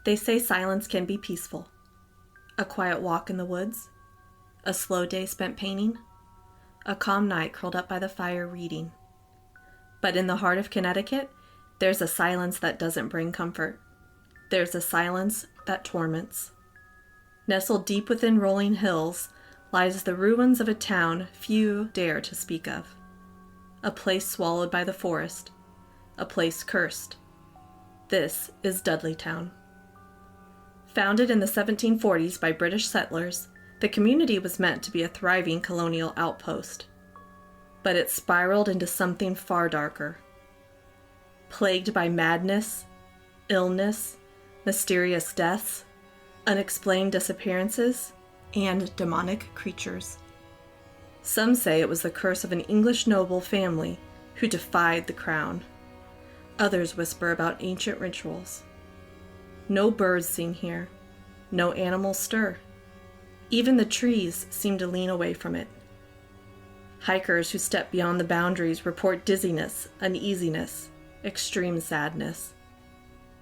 They say silence can be peaceful. A quiet walk in the woods. A slow day spent painting. A calm night curled up by the fire reading. But in the heart of Connecticut, there's a silence that doesn't bring comfort. There's a silence that torments. Nestled deep within rolling hills lies the ruins of a town few dare to speak of. A place swallowed by the forest. A place cursed. This is Dudleytown. Founded in the 1740s by British settlers, the community was meant to be a thriving colonial outpost. But it spiraled into something far darker. Plagued by madness, illness, mysterious deaths, unexplained disappearances, and demonic creatures. Some say it was the curse of an English noble family who defied the crown. Others whisper about ancient rituals. No birds sing here. No animals stir. Even the trees seem to lean away from it. Hikers who step beyond the boundaries report dizziness, uneasiness, extreme sadness.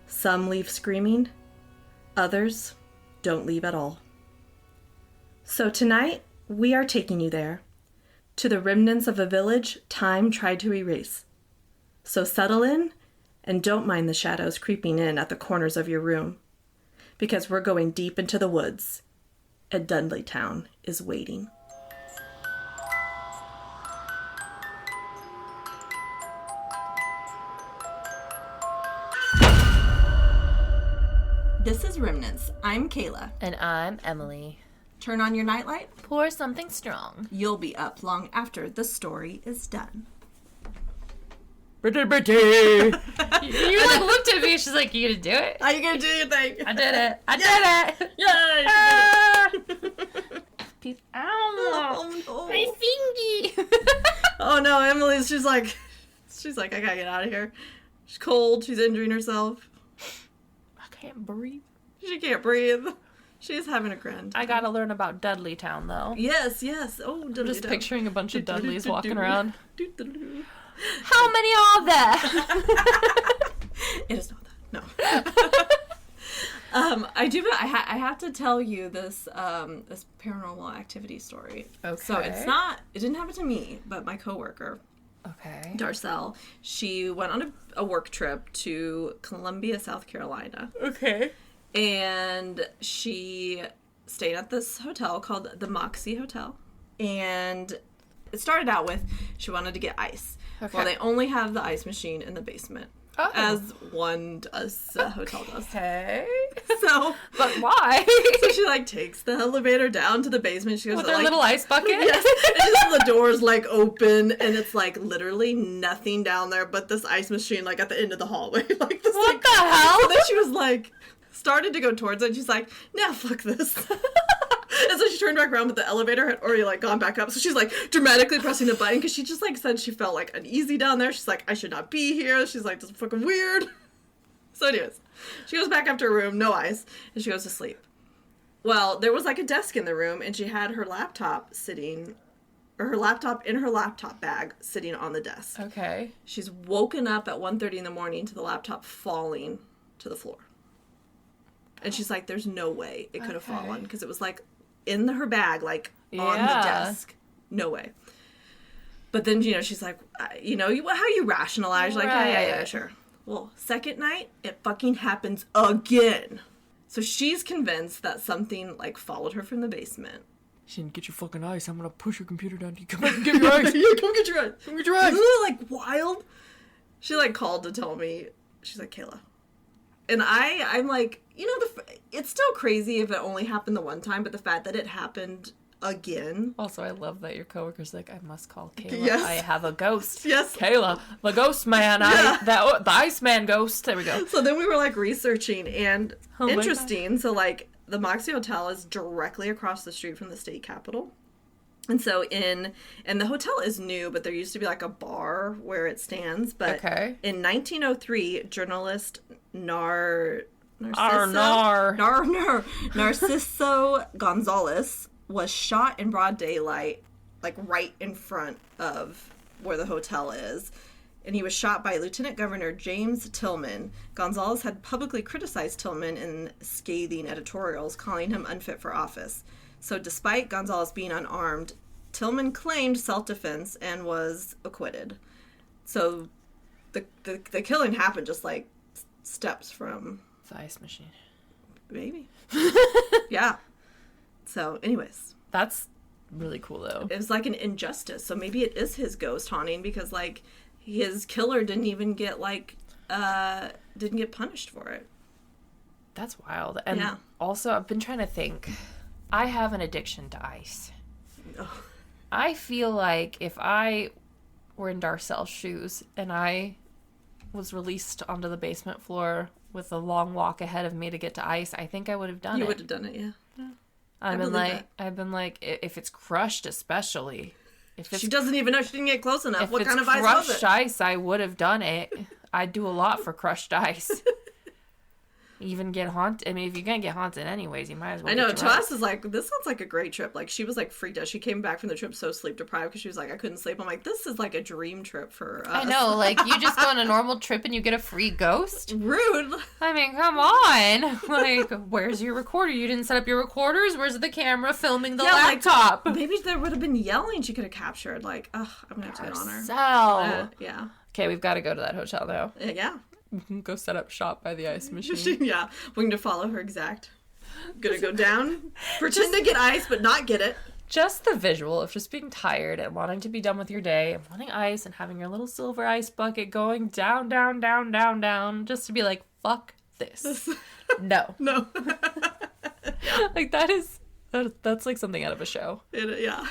Some leave screaming. Others don't leave at all. So tonight, we are taking you there, to the remnants of a village time tried to erase. So settle in, and don't mind the shadows creeping in at the corners of your room, because we're going deep into the woods, and Dudleytown is waiting. This is Remnants. I'm Kayla. And I'm Emily. Turn on your nightlight. Pour something strong. You'll be up long after the story is done. Pretty, pretty. You like looked at me. She's like, "You gonna do it? Are you gonna do your thing?" I did it. I did it. Yay! Ow! Oh, no. My fingy. Oh no, Emily's. She's like, I gotta get out of here. She's cold. She's injuring herself. I can't breathe. She can't breathe. She's having a grand time. I gotta learn about Dudleytown though. Yes. Oh, Dudley. I'm just picturing a bunch of Dudleys walking around. Do. How many are there? It is not that. No. I have to tell you this this paranormal activity story. Okay. So it didn't happen to me, but my coworker, Okay. Darcel, she went on a work trip to Columbia, South Carolina. Okay. And she stayed at this hotel called the Moxie Hotel. And it started out with she wanted to get ice. Okay. Well, they only have the ice machine in the basement. Oh. As one does, hotel does. Okay. So. But why? So she, takes the elevator down to the basement. She goes with her little ice bucket? Yes. And just the doors, open, and it's, literally nothing down there but this ice machine, at the end of the hallway. This, what the hell? So then she was, started to go towards it, and she's like, nah, fuck this. And so she turned back around, but the elevator had already, gone back up. So she's, dramatically pressing the button, because she just, said she felt, uneasy down there. She's like, I should not be here. She's like, this is fucking weird. So anyways, she goes back up to her room, no ice, and she goes to sleep. Well, there was, a desk in the room, and she had her laptop in her laptop bag sitting on the desk. Okay. She's woken up at 1:30 in the morning to the laptop falling to the floor. And she's like, there's no way it could have fallen, because it was, in her bag, on the desk. No way. But then, she's like, how you rationalize. You're like, yeah, sure. Well, second night, it fucking happens again. So she's convinced that something, followed her from the basement. She didn't get your fucking ice. I'm going to push your computer down. You come back and get your ice. Yeah, come get your ice. Come get your ice. Isn't it, wild? She, called to tell me. She's like, Kayla. And I'm like, it's still crazy if it only happened the one time, but the fact that it happened again. Also, I love that your coworker's like, I must call Kayla. Yes. I have a ghost. Yes. Kayla, the ghost man. Yeah. The Iceman ghost. There we go. So then we were, researching, and interesting. So, the Moxie Hotel is directly across the street from the state capitol. And so and the hotel is new, but there used to be, a bar where it stands. But in 1903, journalist Narciso Gonzalez was shot in broad daylight, right in front of where the hotel is. and he was shot by Lieutenant Governor James Tillman. Gonzalez had publicly criticized Tillman in scathing editorials, calling him unfit for office. So despite Gonzalez being unarmed, Tillman claimed self-defense and was acquitted. So the killing happened just like steps from the ice machine. Maybe. Yeah. So anyways. That's really cool though. It was like an injustice. So maybe it is his ghost haunting because like his killer didn't even get like didn't get punished for it. That's wild. And also I've been trying to think. I have an addiction to ice. Oh. I feel like if I were in Darcel's shoes and I was released onto the basement floor with a long walk ahead of me to get to ice, I think I would have done it. You would have done it, yeah. I've been like, if it's crushed, especially. If it's, she doesn't even know. She didn't get close enough. What kind of ice was it? Crushed ice, I would have done it. I'd do a lot for crushed ice. Even get haunted. I mean, if you're gonna get haunted anyways, you might as well. I know. To us, is like, this sounds like a great trip. Like, she was like freaked out. She came back from the trip so sleep deprived because she was like, I couldn't sleep. I'm like, this is like a dream trip for us. I know. Like, you just go on a normal trip and you get a free ghost. Rude. I mean, come on. Like, where's your recorder? You didn't set up your recorders. Where's the camera filming the laptop? Like, maybe there would have been yelling she could have captured. Like, ugh, I'm gonna have to get on her. Yeah. Okay, we've got to go to that hotel now. Yeah. Go set up shop by the ice machine. Yeah, we're going to follow her exact. Gonna go down, pretend to get ice, but not get it. Just the visual of just being tired and wanting to be done with your day and wanting ice and having your little silver ice bucket going down, down, down, down, down, just to be like, fuck this. No. No. Like, that's like something out of a show. Yeah.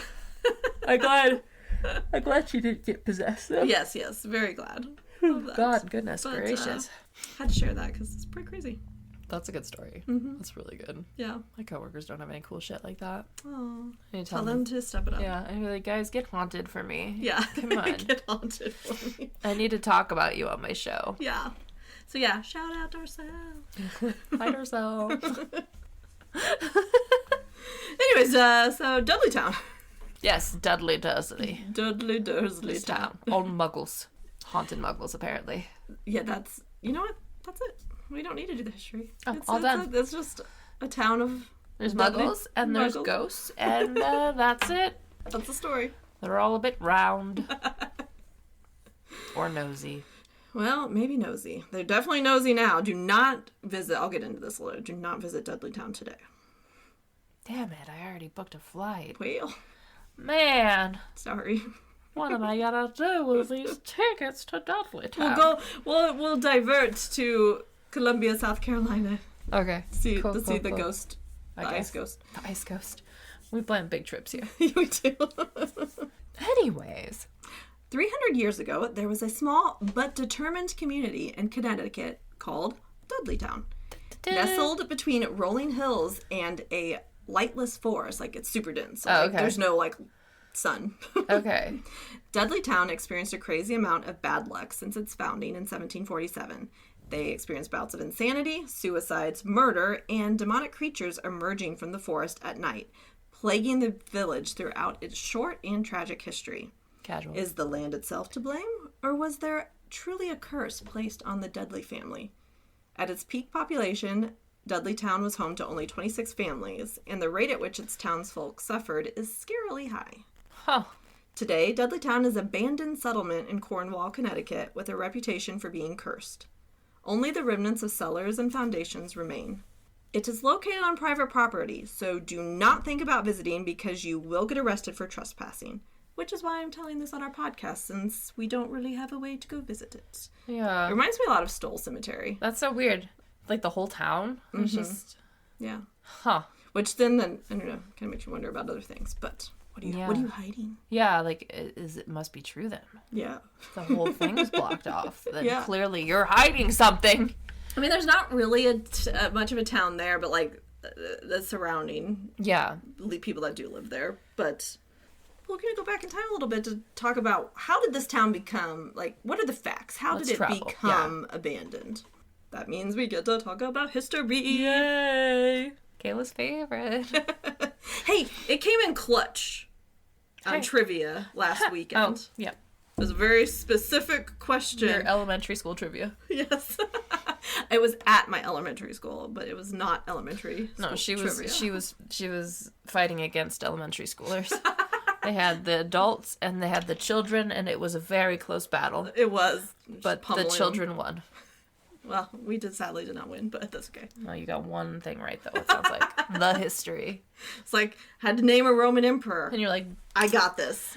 I'm glad she didn't get possessed, though. Yes, very glad. God, goodness gracious. Had to share that because it's pretty crazy. That's a good story. Mm-hmm. That's really good. Yeah. My coworkers don't have any cool shit like that. Oh. Tell them to step it up. Yeah. I'd be like, guys, get haunted for me. Yeah. Come on. Get haunted for me. I need to talk about you on my show. Yeah. So yeah, shout out Darcel. Hi, Darcel. Anyways, so Dudleytown. Yes, Dudley Dursley. Dudley Dursleytown. Old muggles. Haunted muggles, apparently. Yeah, that's... You know what? That's it. We don't need to do the history. Oh, all done. It's just a town of... There's muggles, and there's ghosts, and that's it. That's the story. They're all a bit round. Or nosy. Well, maybe nosy. They're definitely nosy now. Do not visit... I'll get into this a little. Do not visit Dudleytown today. Damn it, I already booked a flight. Well... Man. Sorry. What am I gonna do with these tickets to Dudleytown? We'll divert to Columbia, South Carolina. Okay. To see the ghost. The ice ghost. The ice ghost. We plan big trips here. We do. Anyways. 300 years ago, there was a small but determined community in Connecticut called Dudleytown. Nestled between rolling hills and a lightless forest. Like, it's super dense. So, okay. There's no, like... sun. Okay. Dudleytown experienced a crazy amount of bad luck since its founding in 1747. They experienced bouts of insanity, suicides, murder, and demonic creatures emerging from the forest at night, plaguing the village throughout its short and tragic history. Casual. Is the land itself to blame, or was there truly a curse placed on the Dudley family? At its peak population, Dudleytown was home to only 26 families, and the rate at which its townsfolk suffered is scarily high. Huh. Today, Dudleytown is an abandoned settlement in Cornwall, Connecticut, with a reputation for being cursed. Only the remnants of cellars and foundations remain. It is located on private property, so do not think about visiting because you will get arrested for trespassing, which is why I'm telling this on our podcast, since we don't really have a way to go visit it. Yeah. It reminds me a lot of Stoll Cemetery. That's so weird. Like, the whole town? It's just... Yeah. Huh. Which then, I don't know, kind of makes you wonder about other things, but... What are you hiding? Yeah, like, it must be true then. Yeah. The whole thing's blocked off. Then clearly you're hiding something. I mean, there's not really much of a town there, but, like, the surrounding people that do live there. But we're going to go back in time a little bit to talk about how did this town become, like, what are the facts? How did it become abandoned? That means we get to talk about history. Yay! Kayla's favorite. Hey, it came in clutch on trivia last weekend. Oh, yeah. It was a very specific question. Your elementary school trivia. Yes. It was at my elementary school, but it was not elementary school trivia. She was fighting against elementary schoolers. They had the adults and they had the children, and it was a very close battle. It was. But the children won. Well, we sadly did not win, but that's okay. No, you got one thing right, though, it sounds like. The history. It's like, had to name a Roman emperor. And you're like... I got this.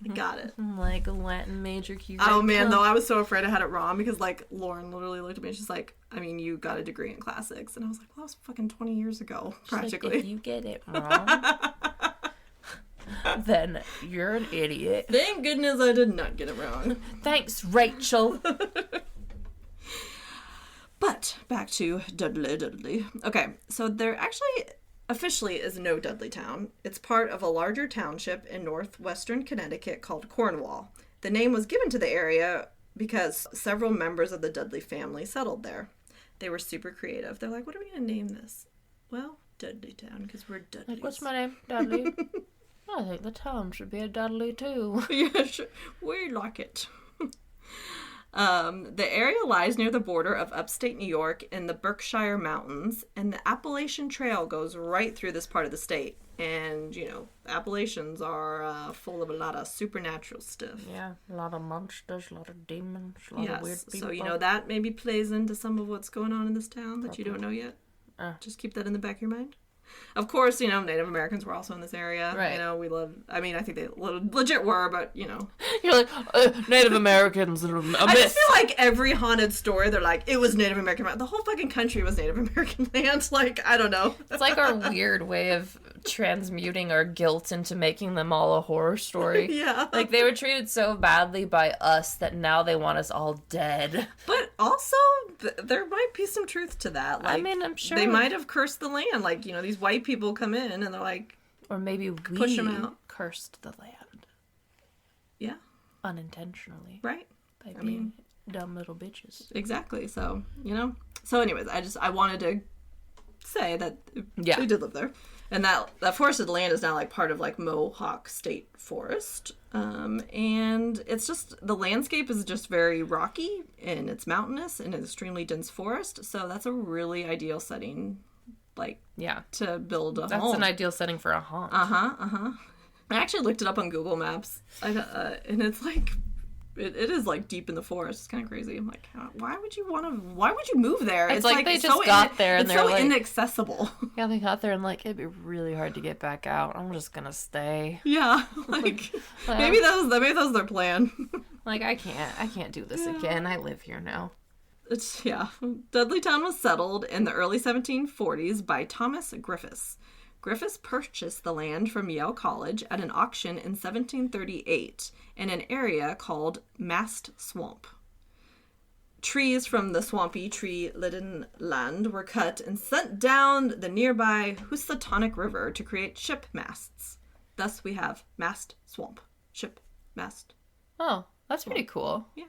I got it. Like a Latin major key. Oh, man, though, I was so afraid I had it wrong because, like, Lauren literally looked at me and she's like, I mean, you got a degree in classics. And I was like, well, that was fucking 20 years ago, practically. Like, if you get it wrong, then you're an idiot. Thank goodness I did not get it wrong. Thanks, Rachel. But back to Dudley. Okay, so there actually officially is no Dudleytown. It's part of a larger township in northwestern Connecticut called Cornwall. The name was given to the area because several members of the Dudley family settled there. They were super creative. They're like, what are we going to name this? Well, Dudleytown, because we're Dudleys. Like, what's my name? Dudley. I think the town should be a Dudley, too. Yeah, sure. We like it. The area lies near the border of upstate New York in the Berkshire Mountains, and the Appalachian Trail goes right through this part of the state. And, you know, Appalachians are full of a lot of supernatural stuff. Yeah, a lot of monsters, a lot of demons, a lot of weird people. So, you know, that maybe plays into some of what's going on in this town that you don't know yet. Just keep that in the back of your mind. Of course, you know, Native Americans were also in this area. Right. You know, I think they legit were, but, you know. You're like, Native Americans are a myth. I just feel like every haunted story, they're like, it was Native American. The whole fucking country was Native American land. Like, I don't know. It's like our weird way of transmuting our guilt into making them all a horror story. Yeah. Like, they were treated so badly by us that now they want us all dead. But also, there might be some truth to that. Like, I mean, I'm sure. They might have cursed the land. Like, you know, these white people come in and they're like... Or maybe push them out. Cursed the land. Yeah. unintentionally. Right. By being dumb little bitches. Exactly. So, you know. So anyways, I wanted to say that we did live there. And that forested land is now like part of like Mohawk State Forest. And it's just, the landscape is just very rocky and it's mountainous and an extremely dense forest. So that's a really ideal setting, like, to build a home. That's an ideal setting for a haunt. I actually looked it up on Google Maps, and it's like, it is like deep in the forest. It's kind of crazy. I'm like, why would you move there? It's like they just got there and they're so like, inaccessible. Yeah, they got there and like, it'd be really hard to get back out. I'm just gonna stay. Yeah, like maybe that was their plan. Like, I can't do this again. I live here now. Dudleytown was settled in the early 1740s by Thomas Griffiths. Griffiths purchased the land from Yale College at an auction in 1738 in an area called Mast Swamp. Trees from the swampy, tree-laden land were cut and sent down the nearby Housatonic River to create ship masts. Thus we have Mast Swamp. Ship mast. Oh, that's pretty cool. Yeah,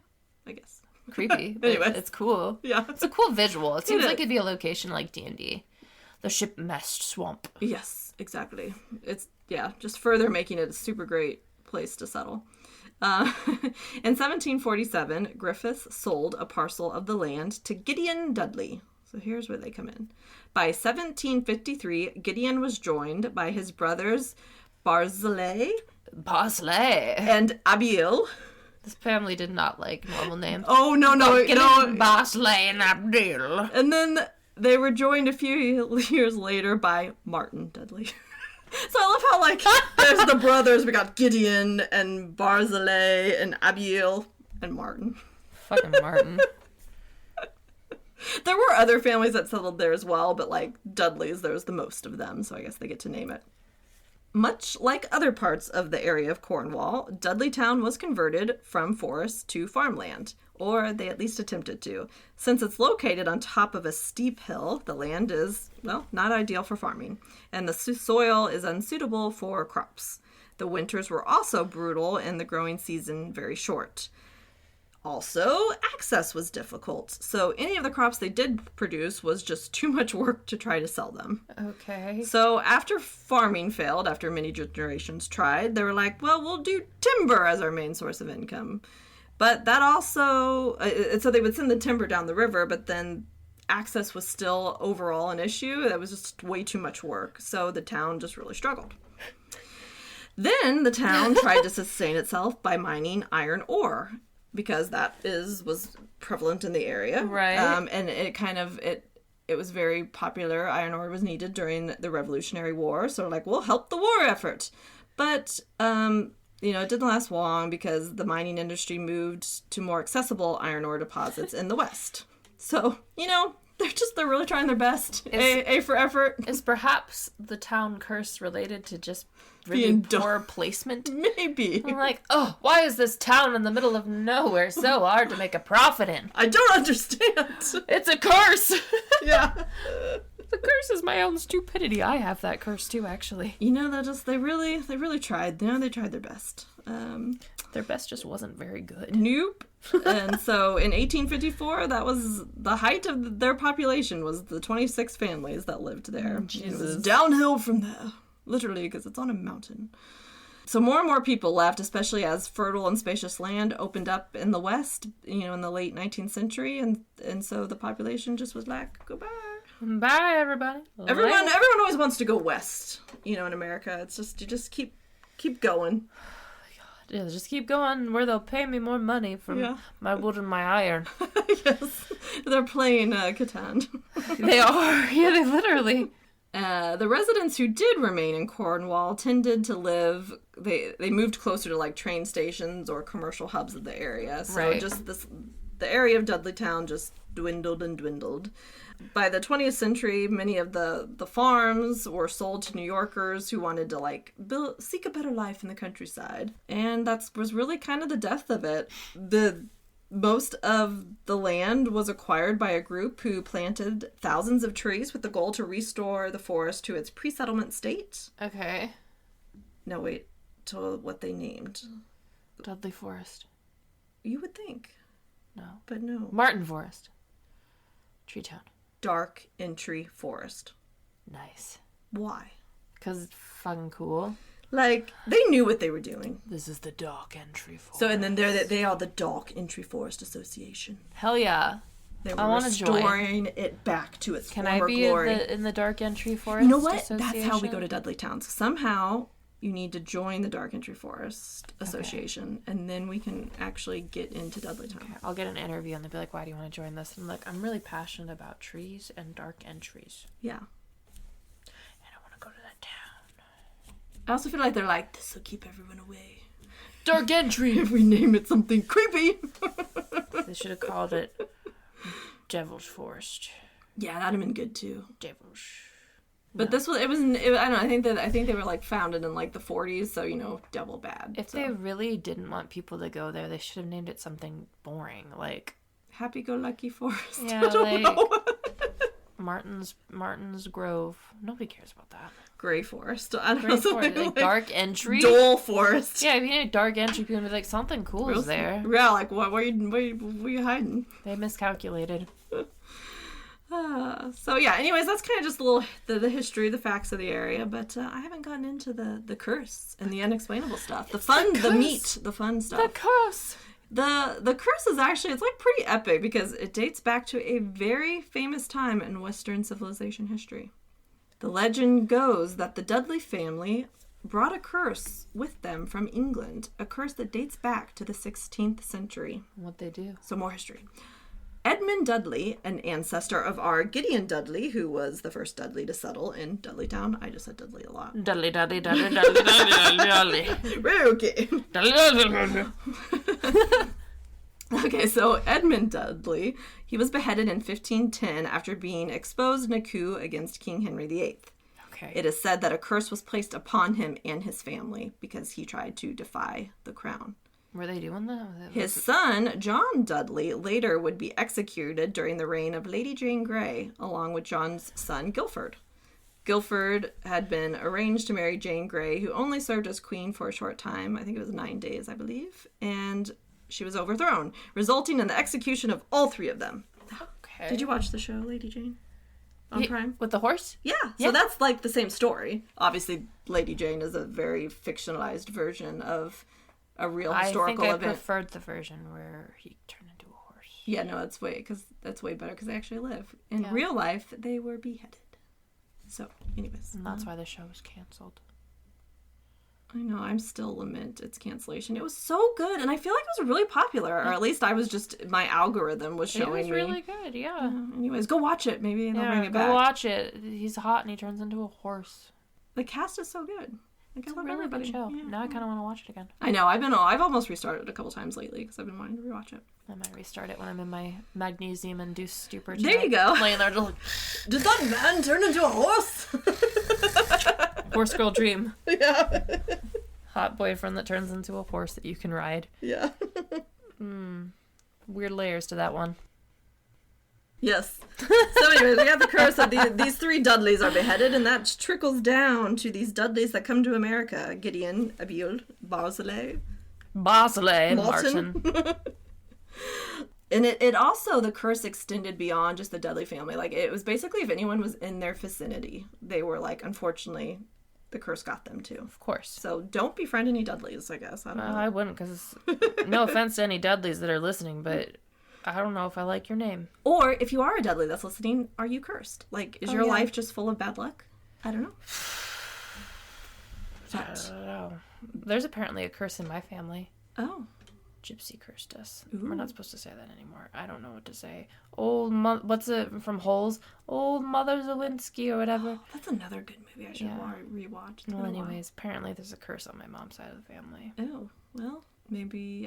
I guess. Creepy, but anyway, it's cool. Yeah. It's a cool visual. It seems like it'd be a location like D&D. The ship mast swamp. Yes, exactly. It's, just further making it a super great place to settle. In 1747, Griffiths sold a parcel of the land to Gideon Dudley. So here's where they come in. By 1753, Gideon was joined by his brothers Barzillai and Abiel. This family did not like normal names. Oh, no. Barzillai and Abiel. And then they were joined a few years later by Martin Dudley. So I love how, like, there's the brothers. We got Gideon and Barzillai and Abiel and Martin. Fucking Martin. There were other families that settled there as well, but, like, Dudleys, there was the most of them, so I guess they get to name it. Much like other parts of the area of Cornwall, Dudleytown was converted from forest to farmland, or they at least attempted to. Since it's located on top of a steep hill, the land is, well, not ideal for farming, and the soil is unsuitable for crops. The winters were also brutal and the growing season very short. Also, access was difficult. So any of the crops they did produce was just too much work to try to sell them. Okay. So after farming failed, after many generations tried, they were like, well, we'll do timber as our main source of income. But that also, so they would send the timber down the river, but then access was still overall an issue. That was just way too much work. So the town just really struggled. Then the town tried to sustain itself by mining iron ore, because that was prevalent in the area. Right. And it was very popular. Iron ore was needed during the Revolutionary War. So like, we'll help the war effort. But, it didn't last long because the mining industry moved to more accessible iron ore deposits in the West. So, they're really trying their best. A for effort. Is perhaps the town curse related to just really poor placement? Maybe. I'm like, oh, why is this town in the middle of nowhere so hard to make a profit in? I don't understand. It's a curse. Yeah. The curse is my own stupidity. I have that curse too, actually. They really tried. They tried their best. Their best just wasn't very good. Nope. And so in 1854, that was the height of their population, was the 26 families that lived there. It was downhill from there, literally, because it's on a mountain. So more and more people left, especially as fertile and spacious land opened up in the West, in the late 19th century. And so the population just was like, goodbye. Bye, everybody. Everyone always wants to go west, in America. It's just, you just keep going. Yeah, just keep going where they'll pay me more money for my wood and my iron. Yes, they're playing Catan. They are. Yeah, they literally. The residents who did remain in Cornwall tended to live. They moved closer to like train stations or commercial hubs of the area. So just the area of Dudleytown just dwindled and dwindled. By the 20th century, many of the farms were sold to New Yorkers who wanted to seek a better life in the countryside. And that was really kind of the death of it. Most of the land was acquired by a group who planted thousands of trees with the goal to restore the forest to its pre-settlement state. Okay. No, wait, to what they named. Dudley Forest. You would think. No. But no. Martin Forest. Tree Town. Dark Entry Forest. Nice. Why? Because it's fucking cool. Like, they knew what they were doing. This is the Dark Entry Forest. So, and then they are the Dark Entry Forest Association. Hell yeah. They were restoring it back to its former glory. Can I be in the Dark Entry Forest? You know what? That's how we go to Dudleytown. So somehow you need to join the Dark Entry Forest Association, and then we can actually get into Dudleytown. Okay. I'll get an interview, and they'll be like, why do you want to join this? And I'm like, I'm really passionate about trees and dark entries. Yeah. And I want to go to that town. I also feel like they're like, this will keep everyone away. Dark Entry! If we name it something creepy. They should have called it Devil's Forest. Yeah, that'd have been good, too. Devil's... But I don't know, I think they were like founded in like the 40s, so devil bad. If they really didn't want people to go there, they should have named it something boring, like Happy-Go-Lucky Forest. Yeah, I don't know. Martin's Grove. Nobody cares about that. Gray Forest. I don't know. Forest, like Dark Entry. Dull Forest. Yeah, if you name Dark Entry, people would be like, something cool is there. Yeah, like what are you hiding? They miscalculated. So yeah, anyways, that's kind of just a little the history, the facts of the area, but I haven't gotten into the curse and the unexplainable stuff. The fun, the meat, the fun stuff. The curse. The curse is actually, it's like pretty epic because it dates back to a very famous time in Western civilization history. The legend goes that the Dudley family brought a curse with them from England, a curse that dates back to the 16th century. What'd they do? So more history. Edmund Dudley, an ancestor of our Gideon Dudley, who was the first Dudley to settle in Dudleytown. I just said Dudley a lot. Dudley. Okay. Okay, so Edmund Dudley, he was beheaded in 1510 after being exposed in a coup against King Henry VIII. Okay. It is said that a curse was placed upon him and his family because he tried to defy the crown. Were they doing that? His son, John Dudley, later would be executed during the reign of Lady Jane Grey, along with John's son, Guilford. Guilford had been arranged to marry Jane Grey, who only served as queen for a short time. I think it was 9 days, I believe. And she was overthrown, resulting in the execution of all 3 of them. Okay. Did you watch the show, Lady Jane? On Prime? With the horse? Yeah. So that's like the same story. Obviously, Lady Jane is a very fictionalized version of a real historical event. I think I preferred the version where he turned into a horse. Yeah, no, that's way better because they actually live. In real life, they were beheaded. So, anyways. And that's why the show was canceled. I know, I'm still lament its cancellation. It was so good, and I feel like it was really popular, or at least I was just, my algorithm was showing me. It was really good, yeah. Anyways, go watch it. Maybe they'll bring it back. Go watch it. He's hot and he turns into a horse. The cast is so good. Like, I love really everybody. Good show. Yeah. Now I kind of want to watch it again. I know, I've almost restarted it a couple times lately because I've been wanting to rewatch it. I might restart it when I'm in my magnesium-induced stupor tonight. There you go. Laying there just like, did that man turn into a horse? Horse girl dream. Yeah. Hot boyfriend that turns into a horse that you can ride. Yeah. Weird layers to that one. Yes. So anyways, we have the curse of these 3 Dudleys are beheaded, and that trickles down to these Dudleys that come to America. Gideon, Abiel, Martin. And it also, the curse extended beyond just the Dudley family. Like, it was basically if anyone was in their vicinity, they were like, unfortunately, the curse got them too. Of course. So don't befriend any Dudleys, I guess. I don't know. I wouldn't, because no offense to any Dudleys that are listening, but I don't know if I like your name. Or if you are a Dudley that's listening, are you cursed? Like, is your life just full of bad luck? I don't know. I don't know. There's apparently a curse in my family. Oh. Gypsy cursed us. Ooh. We're not supposed to say that anymore. I don't know what to say. What's it from Holes? Old Mother Zawinski or whatever. Oh, that's another good movie I should rewatch. Well, anyways, apparently there's a curse on my mom's side of the family. Oh, well, maybe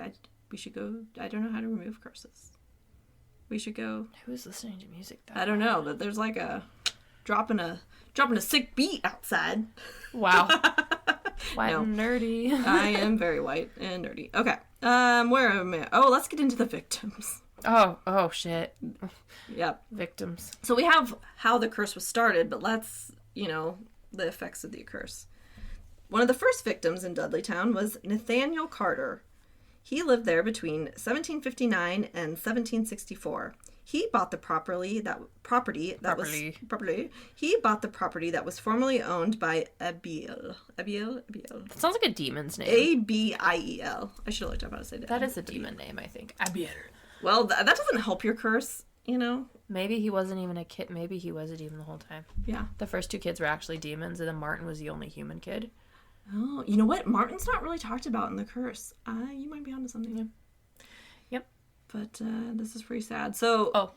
we should go. I don't know how to remove curses. We should go. Who's listening to music though? I don't know, but there's like a dropping a sick beat outside. Wow. White and nerdy. I am very white and nerdy. Okay. Where am I? Oh, let's get into the victims. Oh shit. Yep. Victims. So we have how the curse was started, but let's, the effects of the curse. One of the first victims in Dudleytown was Nathaniel Carter. He lived there between 1759 and 1764. He bought the property that was formerly owned by Abiel. That sounds like a demon's name. Abiel. I should have looked up how to say that. That is a demon name, I think. Abiel. Well, that doesn't help your curse, Maybe he wasn't even a kid. Maybe he was a demon the whole time. Yeah. The first 2 kids were actually demons, and then Martin was the only human kid. Oh, you know what? Martin's not really talked about in the curse. You might be onto something. Yeah. Yep. But this is pretty sad. So,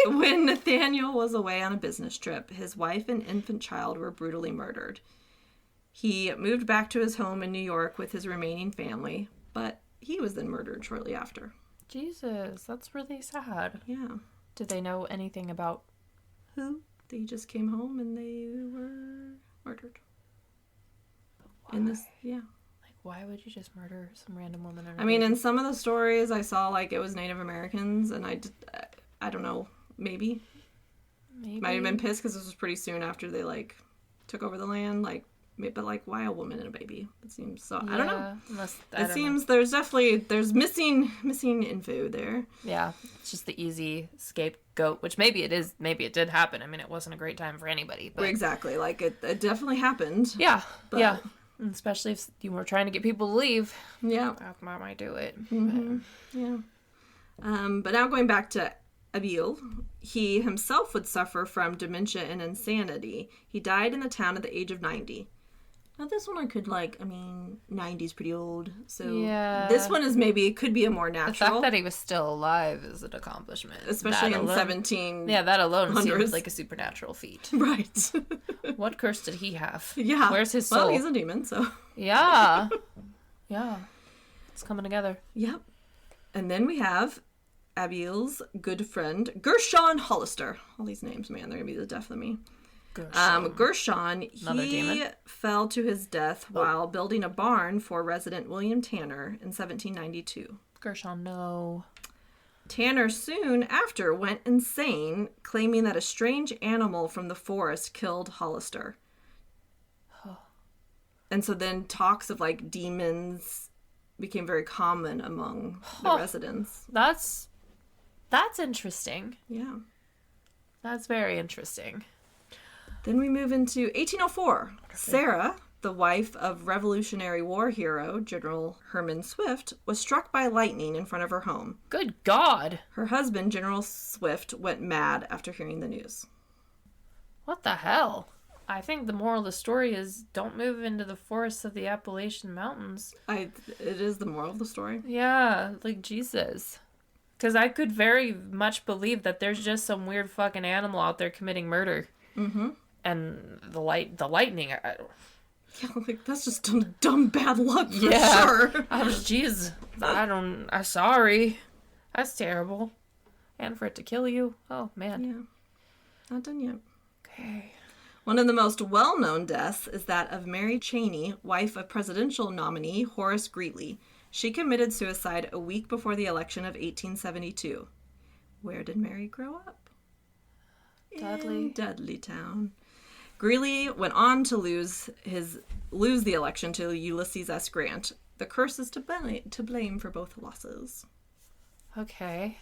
when Nathaniel was away on a business trip, his wife and infant child were brutally murdered. He moved back to his home in New York with his remaining family, but he was then murdered shortly after. Jesus, that's really sad. Yeah. Did they know anything about who? They just came home and they were murdered. Why? Yeah. Like, why would you just murder some random woman? I mean, in some of the stories I saw, like, it was Native Americans, and I don't know, maybe. Might have been pissed because this was pretty soon after they, like, took over the land, like, but, like, why a woman and a baby? It seems so, I don't know. It seems there's missing info there. Yeah, it's just the easy scapegoat, which maybe it did happen. I mean, it wasn't a great time for anybody. But... Exactly, like, it definitely happened. Yeah, yeah. And especially if you were trying to get people to leave. Yeah. That might do it. Mm-hmm. Yeah. But now going back to Abiel, he himself would suffer from dementia and insanity. He died in the town at the age of 90. Now this one I could 90 is pretty old. So yeah. This one could be a more natural. The fact that he was still alive is an accomplishment. Especially in 17. Yeah, that alone seems like a supernatural feat. Right. What curse did he have? Yeah. Where's his soul? Well, he's a demon, so. Yeah. Yeah. It's coming together. Yep. And then we have Abiel's good friend, Gershon Hollister. All these names, man, they're going to be the death of me. Gershon, he fell to his death while building a barn for resident William Tanner in 1792. Gershon, no. Tanner soon after went insane, claiming that a strange animal from the forest killed Hollister. And so then talks of, like, demons became very common among the residents. That's interesting. Yeah. That's very interesting. Then we move into 1804. Sarah, the wife of Revolutionary War hero General Herman Swift, was struck by lightning in front of her home. Good God. Her husband, General Swift, went mad after hearing the news. What the hell? I think the moral of the story is don't move into the forests of the Appalachian Mountains. It is the moral of the story. Yeah, like Jesus. Because I could very much believe that there's just some weird fucking animal out there committing murder. Mm-hmm. And the lightning. Yeah, like, that's just dumb bad luck for sure. Jeez. I'm sorry. That's terrible. And for it to kill you. Oh, man. Yeah. Not done yet. Okay. One of the most well-known deaths is that of Mary Cheney, wife of presidential nominee Horace Greeley. She committed suicide a week before the election of 1872. Where did Mary grow up? Dudley. In Dudleytown. Greeley went on to lose the election to Ulysses S. Grant. The curse is to blame for both losses. Okay.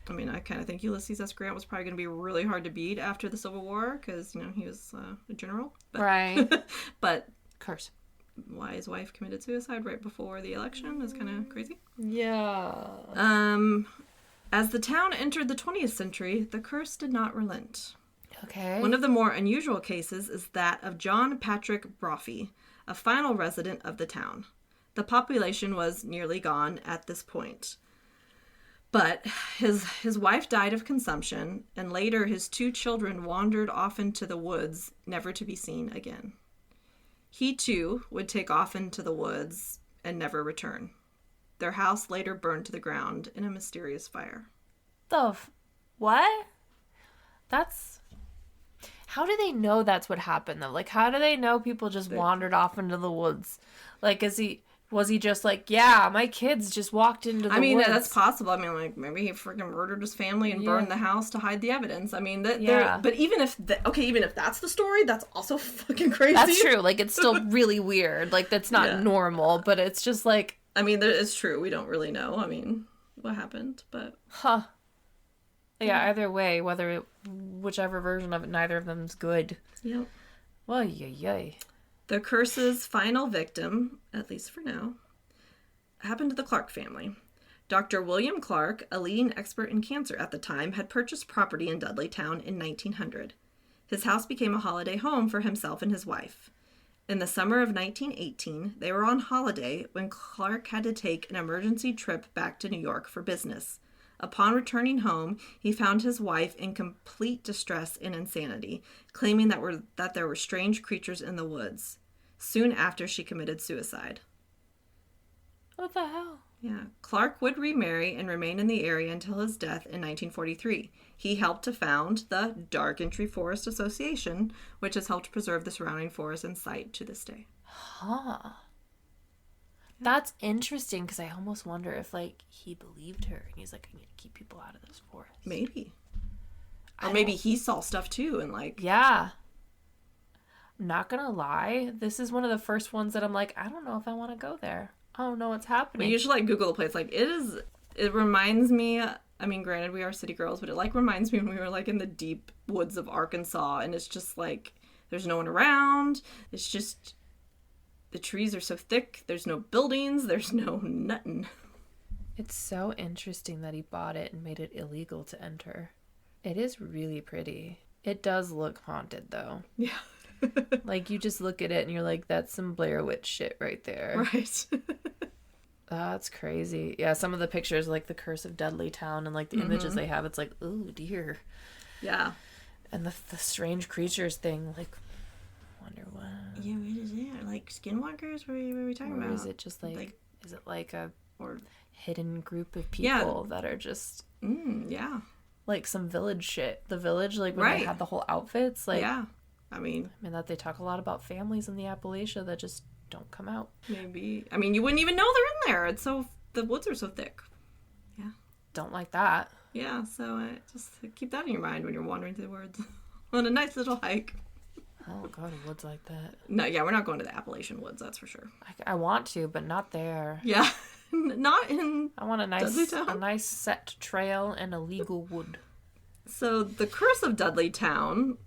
I mean, I kind of think Ulysses S. Grant was probably going to be really hard to beat after the Civil War because, he was a general. But, right. But curse. Why his wife committed suicide right before the election is kind of crazy. Yeah. As the town entered the 20th century, the curse did not relent. Okay. One of the more unusual cases is that of John Patrick Brophy, a final resident of the town. The population was nearly gone at this point. But his wife died of consumption, and later his 2 children wandered off into the woods, never to be seen again. He, too, would take off into the woods and never return. Their house later burned to the ground in a mysterious fire. What? How do they know that's what happened, though? Like, how do they know people just wandered off into the woods? Like, was he just like, yeah, my kids just walked into the woods? That's possible. I mean, like, maybe he freaking murdered his family and burned the house to hide the evidence. I mean, but even if that's the story, that's also fucking crazy. That's true. Like, it's still really weird. Like, that's not normal, but it's just like... I mean, it's true. We don't really know. I mean, what happened, but... Huh. Yeah, either way, whichever version of it, neither of them's good. Yep. Well, yay. The curse's final victim, at least for now, happened to the Clark family. Dr. William Clark, a leading expert in cancer at the time, had purchased property in Dudleytown in 1900. His house became a holiday home for himself and his wife. In the summer of 1918, they were on holiday when Clark had to take an emergency trip back to New York for business. Upon returning home, he found his wife in complete distress and insanity, claiming that there were strange creatures in the woods. Soon after, she committed suicide. What the hell? Yeah. Clark would remarry and remain in the area until his death in 1943. He helped to found the Dark Entry Forest Association, which has helped preserve the surrounding forest and site to this day. Huh. That's interesting, because I almost wonder if, like, he believed her, and he's like, I need to keep people out of this forest. Maybe. Or maybe he saw stuff, too, and, like... Yeah. I'm not gonna lie, this is one of the first ones that I'm like, I don't know if I want to go there. I don't know what's happening. But you should, like, Google the place. Like, it reminds me... I mean, granted, we are city girls, but it, like, reminds me when we were, like, in the deep woods of Arkansas, and it's just, like, there's no one around. It's just... The trees are so thick, there's no buildings, there's no nothing. It's so interesting that he bought it and made it illegal to enter. It is really pretty. It does look haunted, though. Yeah. Like, you just look at it and you're like, that's some Blair Witch shit right there. Right. That's crazy. Yeah, some of the pictures, like the Curse of Dudleytown and, like, the images they have, it's like, ooh, dear. Yeah. And the strange creatures thing, like... Wonder what. Yeah, what is it? Like skinwalkers? What are we talking about? Or is it just is it like a hidden group of people that are just yeah, like some village shit? The village, like when they had the whole outfits, like yeah. I mean that they talk a lot about families in the Appalachia that just don't come out. Maybe. I mean, you wouldn't even know they're in there. It's the woods are so thick. Yeah. Don't like that. Yeah. So just keep that in your mind when you're wandering through the woods on a nice little hike. I don't go to woods like that. No, yeah, we're not going to the Appalachian woods, that's for sure. I want to, but not there. Yeah, not in I want a nice set trail and a legal wood. So the Curse of Dudleytown,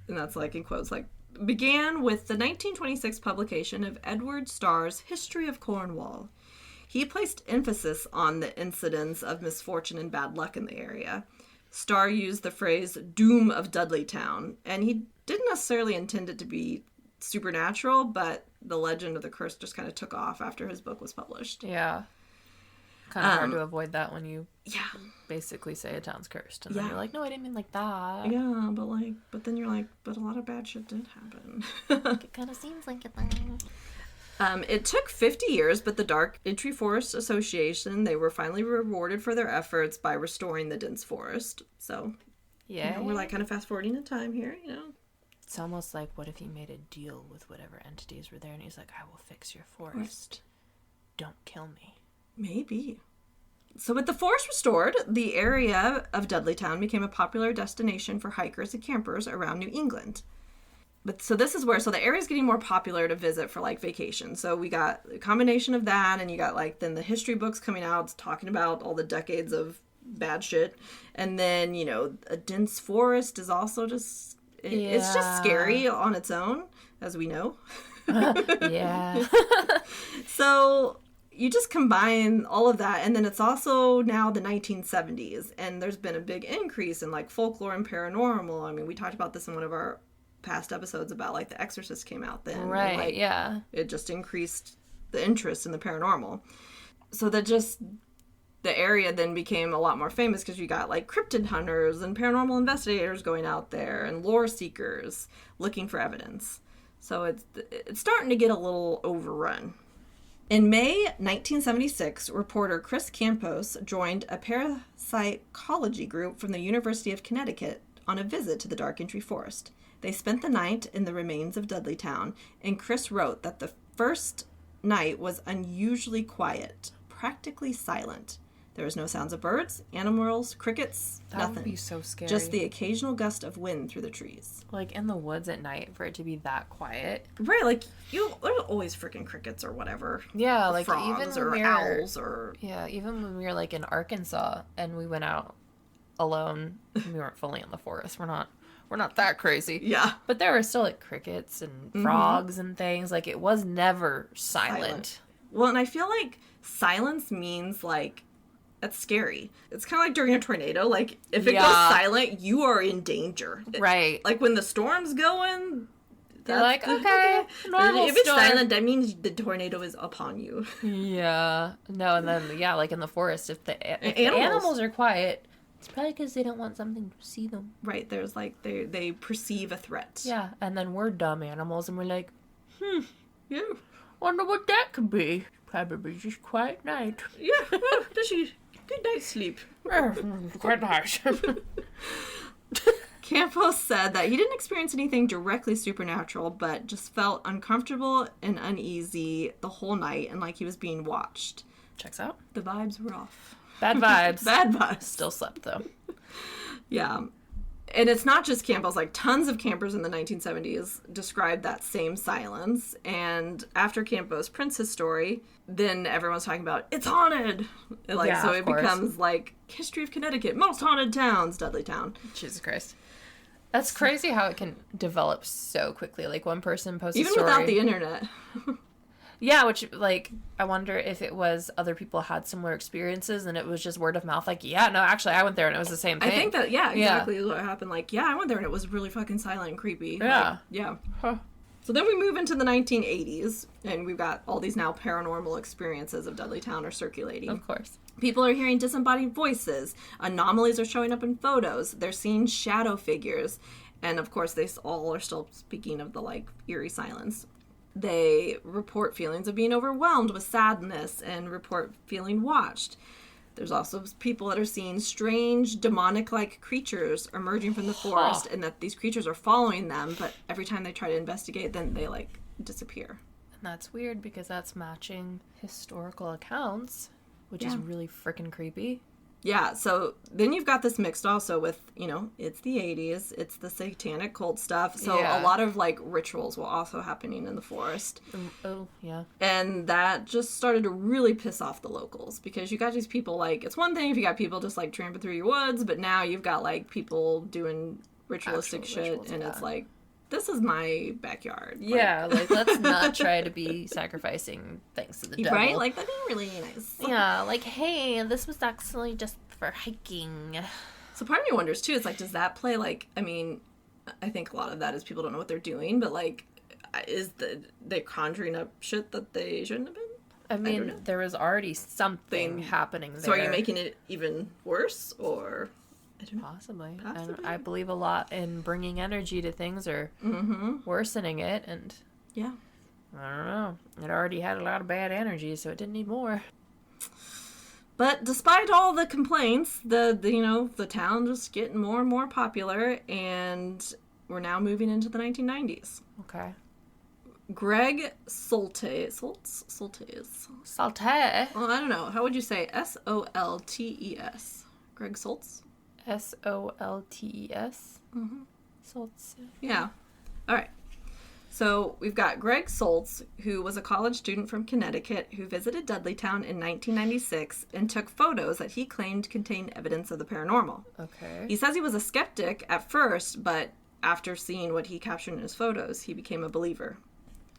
and that's like in quotes, like, began with the 1926 publication of Edward Starr's History of Cornwall. He placed emphasis on the incidents of misfortune and bad luck in the area. Starr used the phrase doom of Dudleytown, and he didn't necessarily intend it to be supernatural, but the legend of the curse just kind of took off after his book was published. Yeah. Kind of hard to avoid that when you basically say a town's cursed. And then you're like, no, I didn't mean like that. Yeah, but then you're like, but a lot of bad shit did happen. It kind of seems like it though. It took 50 years, but the Dark Entry Forest Association, they were finally rewarded for their efforts by restoring the dense forest. So, yeah, we're like kind of fast forwarding in time here, It's almost like, what if he made a deal with whatever entities were there, and he's like, I will fix your forest. Don't kill me. Maybe. So with the forest restored, the area of Dudleytown became a popular destination for hikers and campers around New England. But so this is where, so the area is getting more popular to visit for like vacation. So we got a combination of that, and you got like then the history books coming out talking about all the decades of bad shit. And then, a dense forest is also just, it's just scary on its own, as we know. Yeah. So you just combine all of that, and then it's also now the 1970s, and there's been a big increase in like folklore and paranormal. I mean, we talked about this in one of our past episodes about like The Exorcist came out then. Right, and, like, yeah. It just increased the interest in the paranormal. So the area then became a lot more famous because you got like cryptid hunters and paranormal investigators going out there and lore seekers looking for evidence. So it's starting to get a little overrun. In May 1976, reporter Chris Campos joined a parapsychology group from the University of Connecticut on a visit to the Dark Entry Forest. They spent the night in the remains of Dudleytown, and Chris wrote that the first night was unusually quiet, practically silent. There was no sounds of birds, animals, crickets, nothing. That would be so scary. Just the occasional gust of wind through the trees. Like in the woods at night, for it to be that quiet. Right, like there's always freaking crickets or whatever. Yeah, like frogs even or owls or. Yeah, even when we were like in Arkansas and we went out alone, we weren't fully in the forest. We're not that crazy. Yeah. But there were still like crickets and frogs and things. Like it was never silent. Well, and I feel like silence means like that's scary. It's kind of like during a tornado. Like if it goes silent, you are in danger. Right. Like when the storm's going, they're like, okay. Normal if it's storm. silent, that means the tornado is upon you. Yeah. No, and then like in the forest, if the animals are quiet, it's probably because they don't want something to see them. Right. There's like they perceive a threat. Yeah, and then we're dumb animals, and we're like, yeah. Wonder what that could be. Probably just quiet night. Yeah. Well, does she? Good night's sleep. Quite nice. Campos said that he didn't experience anything directly supernatural, but just felt uncomfortable and uneasy the whole night, and like he was being watched. Checks out. The vibes were off. Bad vibes. Bad vibes. Still slept, though. Yeah. And it's not just campers, like tons of campers in the 1970s described that same silence. And after Campos prints his story, then everyone's talking about, it's haunted! Like, yeah, so it becomes like, history of Connecticut, most haunted towns, Dudleytown. Jesus Christ. That's crazy how it can develop so quickly. Like, one person posts a story. Even without the internet. Yeah, which, like, I wonder if it was other people had similar experiences and it was just word of mouth. Like, yeah, no, actually, I went there and it was the same thing. I think that, yeah, exactly what happened. Like, yeah, I went there and it was really fucking silent and creepy. Yeah. Like, yeah. Huh. So then we move into the 1980s, and we've got all these now paranormal experiences of Dudleytown are circulating. Of course. People are hearing disembodied voices. Anomalies are showing up in photos. They're seeing shadow figures. And, of course, they all are still speaking of the, like, eerie silence. They report feelings of being overwhelmed with sadness and report feeling watched. There's also people that are seeing strange, demonic-like creatures emerging from the forest, and that these creatures are following them, but every time they try to investigate, then they, like, disappear. And that's weird, because that's matching historical accounts, which is really freaking creepy. Yeah, so then you've got this mixed also with, it's the 80s, it's the satanic cult stuff, so a lot of, like, rituals were also happening in the forest. Oh, yeah. And that just started to really piss off the locals, because you got these people, like, it's one thing if you got people just, like, tramping through your woods, but now you've got, like, people doing ritualistic shit, and it's like, this is my backyard. Yeah, like, let's not try to be sacrificing things to the devil. Right? Like, that'd be really nice. Yeah, like, hey, this was actually just for hiking. So part of me wonders, too, it's like, does that play, like, I mean, I think a lot of that is people don't know what they're doing, but, like, they're conjuring up shit that they shouldn't have been? I mean, there was already something happening there. So are you making it even worse, or... I don't know. Possibly. And I believe a lot in bringing energy to things or worsening it, and yeah, I don't know. It already had a lot of bad energy, so it didn't need more. But despite all the complaints, the town just getting more and more popular, and we're now moving into the 1990s. Okay. Greg Soltes. Well, I don't know. How would you say Soltes? Greg Soltes? Soltes? Mm-hmm. Soltes. Yeah. All right. So we've got Greg Soltes, who was a college student from Connecticut who visited Dudleytown in 1996 and took photos that he claimed contained evidence of the paranormal. Okay. He says he was a skeptic at first, but after seeing what he captured in his photos, he became a believer.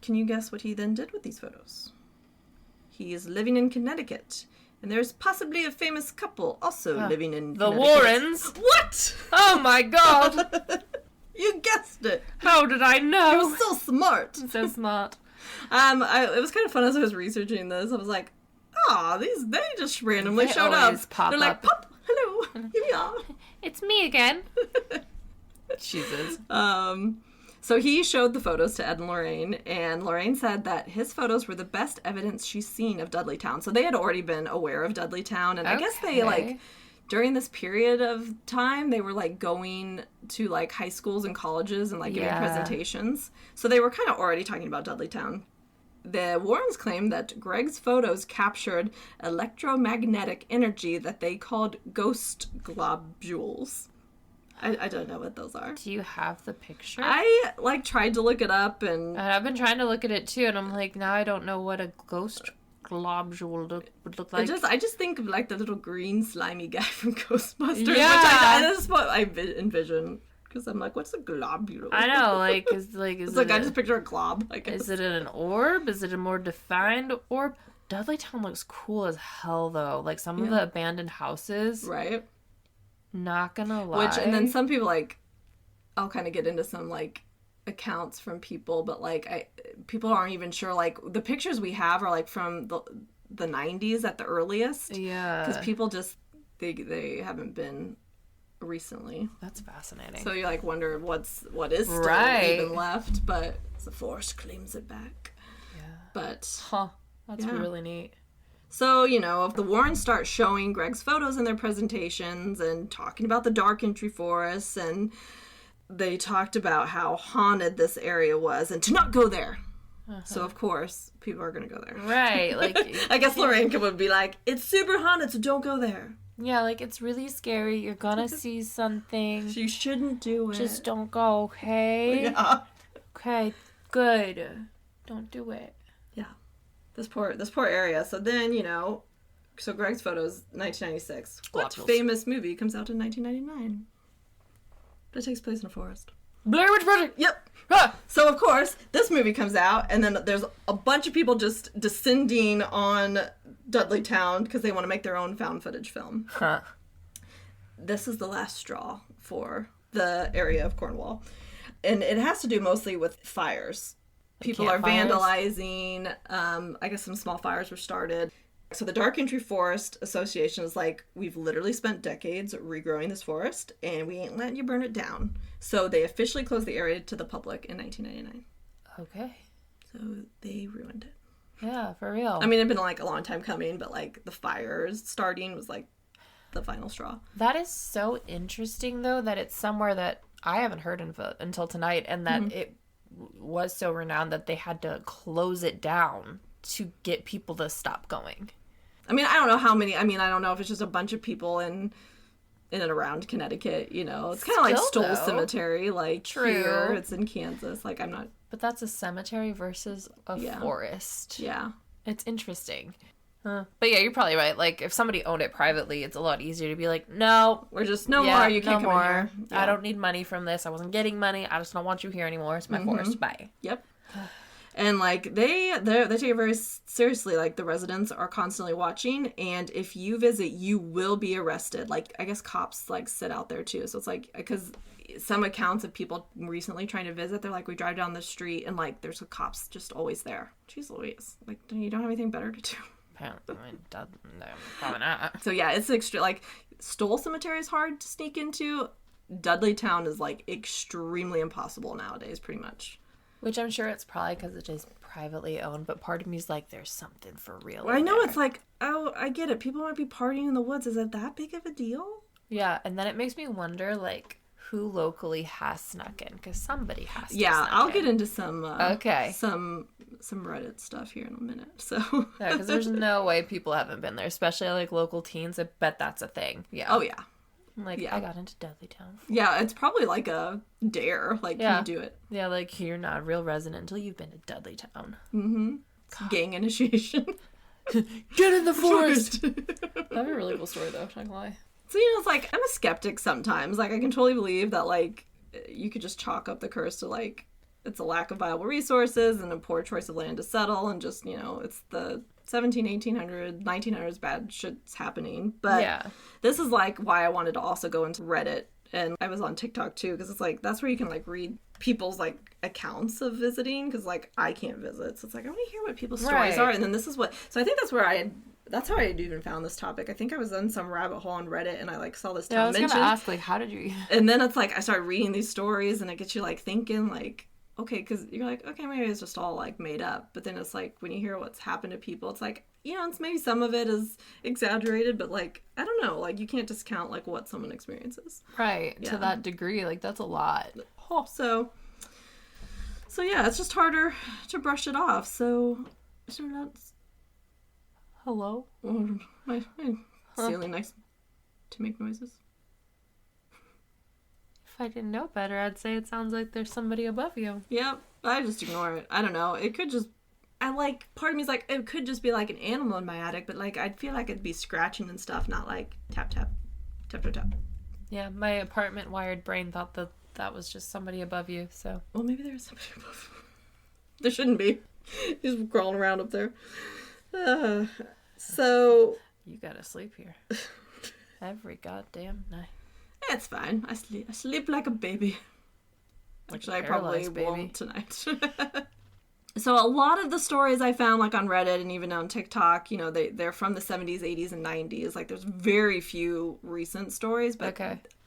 Can you guess what he then did with these photos? He is living in Connecticut. And there's possibly a famous couple also living in the Connecticut. Warrens. What? Oh my god! You guessed it. How did I know? You're so smart. So smart. It was kind of fun as I was researching this. I was like, they just randomly showed up. Pop They're like, pop, hello, here we are. It's me again. Jesus. So he showed the photos to Ed and Lorraine said that his photos were the best evidence she's seen of Dudleytown. So they had already been aware of Dudleytown, and I guess they, like, during this period of time, they were, like, going to, like, high schools and colleges and, like, giving presentations. So they were kind of already talking about Dudleytown. The Warrens claimed that Greg's photos captured electromagnetic energy that they called ghost globules. I don't know what those are. Do you have the picture? I, like, tried to look it up, and I've been trying to look at it, too, and I'm like, now I don't know what a ghost globule would look like. I just think of, like, the little green slimy guy from Ghostbusters, yeah. which that's what I envision, because I'm like, what's a globule? I know, like, is I just picture a glob, I guess. Is it an orb? Is it a more defined orb? Dudleytown looks cool as hell, though. Like, some of the abandoned houses. Right. Not gonna lie. And then some people, like, I'll kind of get into some, like, accounts from people, but, like, people aren't even sure, like, the pictures we have are, like, from the 90s at the earliest. Yeah. Because people just, they haven't been recently. That's fascinating. So you, like, wonder what is still even left, but the forest claims it back. Yeah. But... That's really neat. So, if the Warrens start showing Greg's photos in their presentations and talking about the dark entry forests, and they talked about how haunted this area was and to not go there. So, of course, people are going to go there. Right. Like, I guess Lorraine would be like, it's super haunted, so don't go there. Yeah, like, it's really scary. You're going to see something. You shouldn't do it. Just don't go, okay? Yeah. Okay, good. Don't do it. Yeah. This poor area. So then, so Greg's photos, 1996. What famous movie comes out in 1999? That takes place in a forest. Blair Witch Project! Yep. Ah! So, of course, this movie comes out, and then there's a bunch of people just descending on Dudleytown because they want to make their own found footage film. Huh. This is the last straw for the area of Cornwall. And it has to do mostly with fires. People are vandalizing. I guess some small fires were started. So the Dark Entry Forest Association is like, we've literally spent decades regrowing this forest, and we ain't letting you burn it down. So they officially closed the area to the public in 1999. Okay. So they ruined it. Yeah, for real. I mean, it'd been like a long time coming, but like the fires starting was like the final straw. That is so interesting, though, that it's somewhere that I haven't heard until tonight, and that it was so renowned that they had to close it down to get people to stop going. I mean, I don't know how many. I mean, I don't know if it's just a bunch of people in and around Connecticut, you know. It's kind of like Stoll Cemetery, like True. Here. It's in Kansas. Like, I'm not... But that's a cemetery versus a forest. Yeah. It's interesting. But yeah, you're probably right. Like, if somebody owned it privately, it's a lot easier to be like, no. We're just, more. You can't come in here. Yeah. I don't need money from this. I wasn't getting money. I just don't want you here anymore. It's my forest. Bye. Yep. And, like, they take it very seriously. Like, the residents are constantly watching, and if you visit, you will be arrested. Like, I guess cops, like, sit out there, too. So it's, like, because some accounts of people recently trying to visit, they're like, we drive down the street, and, like, there's cops just always there. Jeez Louise. Like, you don't have anything better to do. Apparently, no, probably not. So, yeah, it's extra. Like, Stoll Cemetery is hard to sneak into. Dudleytown is, like, extremely impossible nowadays, pretty much. Which I'm sure it's probably because it is privately owned, but part of me is like, there's something for real. Well, I know it's like, oh, I get it. People might be partying in the woods. Is it that big of a deal? Yeah, and then it makes me wonder, like, who locally has snuck in, because somebody has to. Yeah, I'll get into some some Reddit stuff here in a minute. So yeah, because there's no way people haven't been there, especially like local teens. I bet that's a thing. Yeah. Oh yeah. Like, I got into Dudleytown. Yeah, it's probably like a dare. Like, can you do it? Yeah, like, you're not a real resident until you've been to Dudleytown. Mm-hmm. Gang initiation. Get in the forest! That'd be a really cool story, though. Not gonna lie. So, you know, it's like, I'm a skeptic sometimes. Like, I can totally believe that, like, you could just chalk up the curse to, like, it's a lack of viable resources and a poor choice of land to settle, and just, you know, it's the 1800s, 1900s bad shit's happening. But this is, like, why I wanted to also go into Reddit, and I was on TikTok, too, because it's, like, that's where you can, like, read people's, like, accounts of visiting, because, like, I can't visit, so it's, like, I want to hear what people's stories are, and then this is what, so I think that's where that's how I had even found this topic. I think I was on some rabbit hole on Reddit, and I, like, saw this town mentioned. I was gonna ask, like, how did you... And then it's, like, I started reading these stories, and it gets you, like, thinking, like, okay, because you're like, okay, maybe it's just all, like, made up. But then it's, like, when you hear what's happened to people, it's, like, you know, it's maybe some of it is exaggerated, but, like, I don't know. Like, you can't discount, like, what someone experiences. Right. Yeah. To that degree. Like, that's a lot. Oh. So, yeah, it's just harder to brush it off. So that's... Hello? My ceiling likes to make noises. If I didn't know better, I'd say it sounds like there's somebody above you. Yep, I just ignore it. I don't know. It could just... part of me is like, it could just be like an animal in my attic, but, like, I'd feel like it'd be scratching and stuff, not like tap, tap, tap, tap, tap. Yeah, my apartment-wired brain thought that was just somebody above you, so... Well, maybe there's somebody above. There shouldn't be. He's crawling around up there. So... You gotta sleep here. Every goddamn night. It's fine. I sleep like a baby. Like actually, I probably won't tonight. So a lot of the stories I found, like, on Reddit and even on TikTok, you know, they're from the 70s, 80s, and 90s. Like, there's very few recent stories, but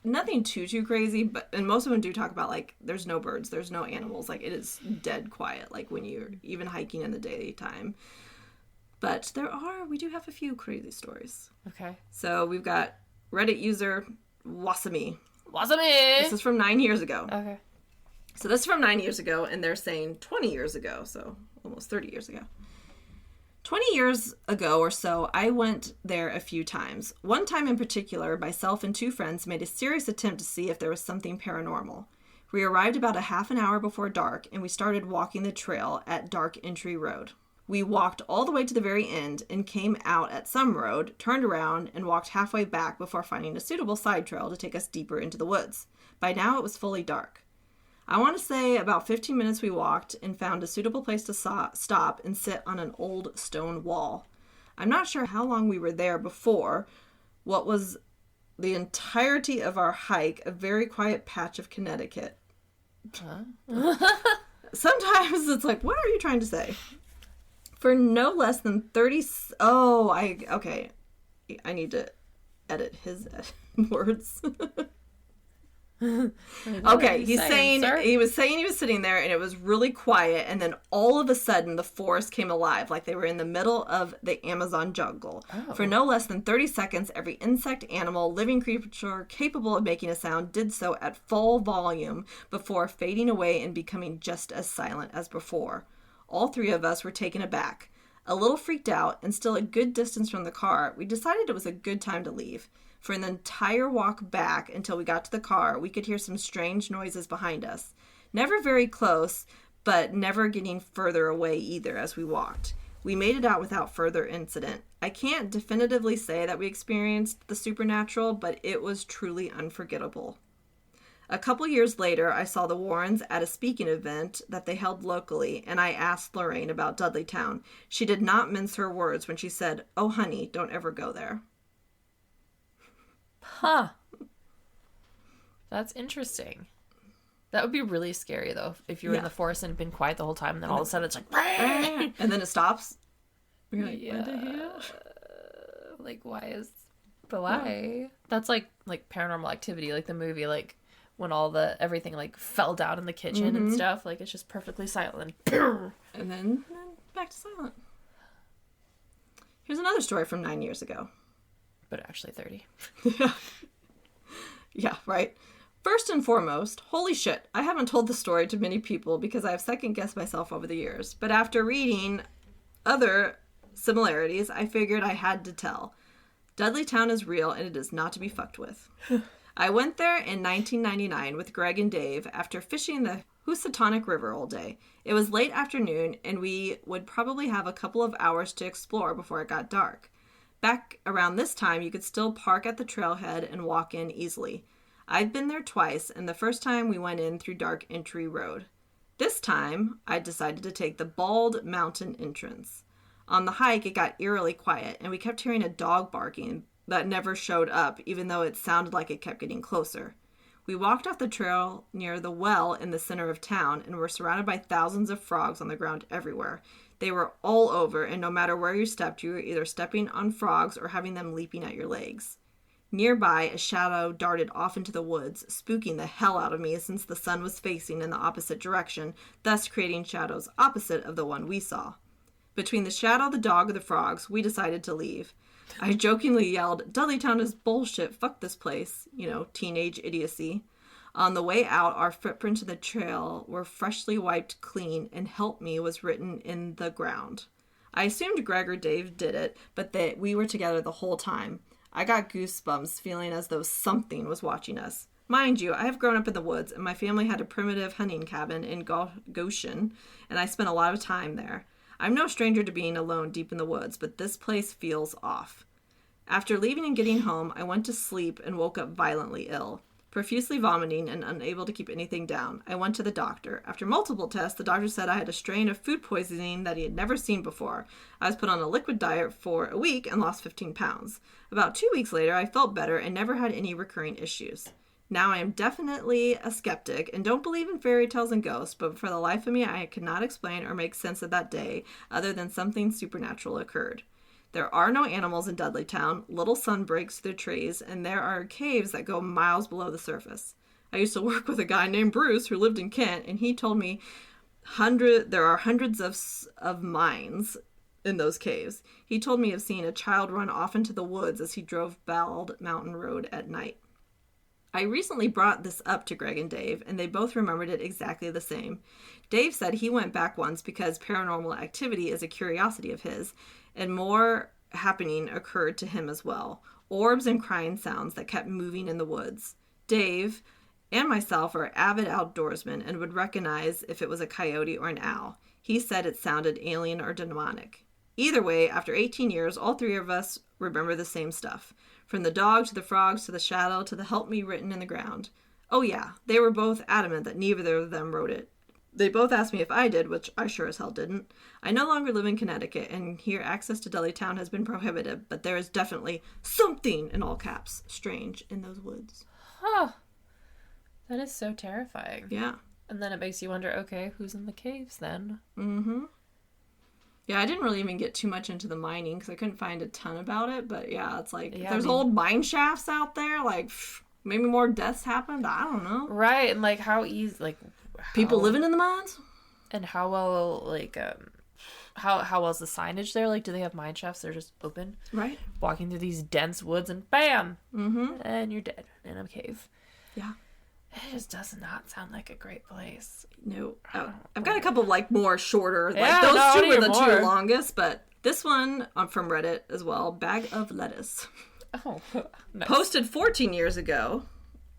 nothing too crazy. And most of them do talk about, like, there's no birds, there's no animals. Like, it is dead quiet, like, when you're even hiking in the daytime. But we do have a few crazy stories. Okay. So we've got Reddit user Wasami. This is from 9 years ago. Okay. So this is from 9 years ago, and they're saying 20 years ago, so almost 30 years ago. 20 years ago or so, I went there a few times. One time in particular, myself and two friends made a serious attempt to see if there was something paranormal. We arrived about a half an hour before dark, and we started walking the trail at Dark Entry Road. We walked all the way to the very end and came out at some road, turned around, and walked halfway back before finding a suitable side trail to take us deeper into the woods. By now, it was fully dark. I want to say about 15 minutes we walked and found a suitable place to stop and sit on an old stone wall. I'm not sure how long we were there before what was the entirety of our hike, a very quiet patch of Connecticut. Huh? Sometimes it's like, what are you trying to say? For no less than 30... Okay. I need to edit his words. Okay, he was saying he was sitting there and it was really quiet, and then all of a sudden the forest came alive like they were in the middle of the Amazon jungle. Oh. For no less than 30 seconds, every insect, animal, living creature capable of making a sound did so at full volume before fading away and becoming just as silent as before. All three of us were taken aback. A little freaked out and still a good distance from the car, we decided it was a good time to leave. For an entire walk back until we got to the car, we could hear some strange noises behind us. Never very close, but never getting further away either as we walked. We made it out without further incident. I can't definitively say that we experienced the supernatural, but it was truly unforgettable. A couple years later, I saw the Warrens at a speaking event that they held locally, and I asked Lorraine about Dudleytown. She did not mince her words when she said, "Oh, honey, don't ever go there." Huh. That's interesting. That would be really scary, though, if you were in the forest and been quiet the whole time, and then all of a sudden it's like... and then it stops. You're like, what the hell? Like, why is... But why? That's like Paranormal Activity, like the movie, like... when everything like fell down in the kitchen and stuff, like it's just perfectly silent. And then back to silent. Here's another story from 9 years ago. But actually 30. Yeah, right. First and foremost, holy shit, I haven't told the story to many people because I have second-guessed myself over the years. But after reading other similarities, I figured I had to tell. Dudleytown is real and it is not to be fucked with. I went there in 1999 with Greg and Dave after fishing the Housatonic River all day. It was late afternoon, and we would probably have a couple of hours to explore before it got dark. Back around this time, you could still park at the trailhead and walk in easily. I've been there twice, and the first time we went in through Dark Entry Road. This time, I decided to take the Bald Mountain entrance. On the hike, it got eerily quiet, and we kept hearing a dog barking that never showed up, even though it sounded like it kept getting closer. We walked off the trail near the well in the center of town and were surrounded by thousands of frogs on the ground everywhere. They were all over, and no matter where you stepped, you were either stepping on frogs or having them leaping at your legs. Nearby, a shadow darted off into the woods, spooking the hell out of me since the sun was facing in the opposite direction, thus creating shadows opposite of the one we saw. Between the shadow, the dog, and the frogs, we decided to leave. I jokingly yelled, "Dudleytown is bullshit, fuck this place," teenage idiocy. On the way out, our footprints in the trail were freshly wiped clean, and "help me" was written in the ground. I assumed Greg or Dave did it, but that we were together the whole time. I got goosebumps, feeling as though something was watching us. Mind you, I have grown up in the woods, and my family had a primitive hunting cabin in Goshen, and I spent a lot of time there. I'm no stranger to being alone deep in the woods, but this place feels off. After leaving and getting home, I went to sleep and woke up violently ill. Profusely vomiting and unable to keep anything down, I went to the doctor. After multiple tests, the doctor said I had a strain of food poisoning that he had never seen before. I was put on a liquid diet for a week and lost 15 pounds. About 2 weeks later, I felt better and never had any recurring issues. Now I am definitely a skeptic and don't believe in fairy tales and ghosts, but for the life of me, I cannot explain or make sense of that day other than something supernatural occurred. There are no animals in Dudleytown, little sun breaks through trees, and there are caves that go miles below the surface. I used to work with a guy named Bruce who lived in Kent, and he told me there are hundreds of mines in those caves. He told me of seeing a child run off into the woods as he drove Bald Mountain Road at night. I recently brought this up to Greg and Dave, and they both remembered it exactly the same. Dave said he went back once because paranormal activity is a curiosity of his, and more happening occurred to him as well. Orbs and crying sounds that kept moving in the woods. Dave and myself are avid outdoorsmen and would recognize if it was a coyote or an owl. He said it sounded alien or demonic. Either way, after 18 years, all three of us remember the same stuff. From the dog to the frogs to the shadow to the "help me" written in the ground. Oh yeah, they were both adamant that neither of them wrote it. They both asked me if I did, which I sure as hell didn't. I no longer live in Connecticut, and here access to Dudleytown has been prohibited, but there is definitely something, in all caps, strange in those woods. Huh. That is so terrifying. Yeah. And then it makes you wonder, okay, who's in the caves then? Mm-hmm. Yeah, I didn't really even get too much into the mining because I couldn't find a ton about it. But yeah, it's like, if there's old mine shafts out there, like, maybe more deaths happened. I don't know. Right, and like how easy, like... People living in the mines? And how well, like, how well's the signage there? Like, do they have mine shafts? They're just open? Right. Walking through these dense woods and bam! Mm-hmm. And you're dead in a cave. Yeah. It just does not sound like a great place. No. I've got a couple of, like, more shorter, like, those two were the two longest, but This one from Reddit as well. Bag of lettuce. Oh, nice. Posted 14 years ago,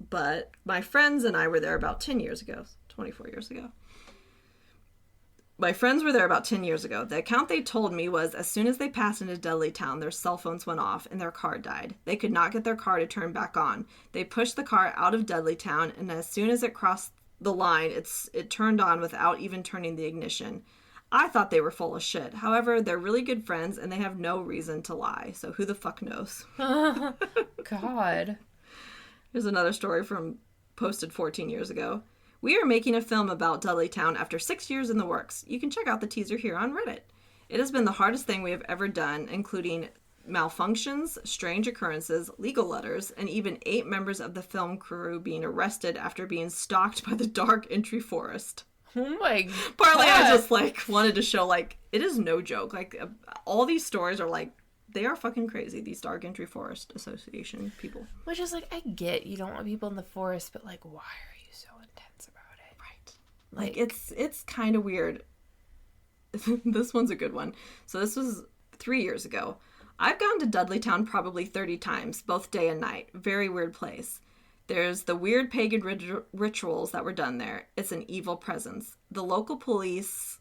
but my friends and I were there about 10 years ago. 24 years ago. My friends were there about 10 years ago. The account they told me was as soon as they passed into Dudleytown, their cell phones went off and their car died. They could not get their car to turn back on. They pushed the car out of Dudleytown, and as soon as it crossed the line, it turned on without even turning the ignition. I thought they were full of shit. However, they're really good friends, and they have no reason to lie. So who the fuck knows? God. Here's another story from posted 14 years ago. We are making a film about Dudleytown after 6 years in the works. You can check out the teaser here on Reddit. It has been the hardest thing we have ever done, including malfunctions, strange occurrences, legal letters, and even 8 members of the film crew being arrested after being stalked by the dark entry forest. Oh my God. Partly I just, wanted to show, it is no joke. All these stories are, they are fucking crazy, these Dark Entry Forest Association people. Which is, I get you don't want people in the forest, but, why are you so intense about it? Right. It's kind of weird. This one's a good one. So this was 3 years ago. I've gone to Dudleytown probably 30 times, both day and night. Very weird place. There's the weird pagan rituals that were done there. It's an evil presence. The locals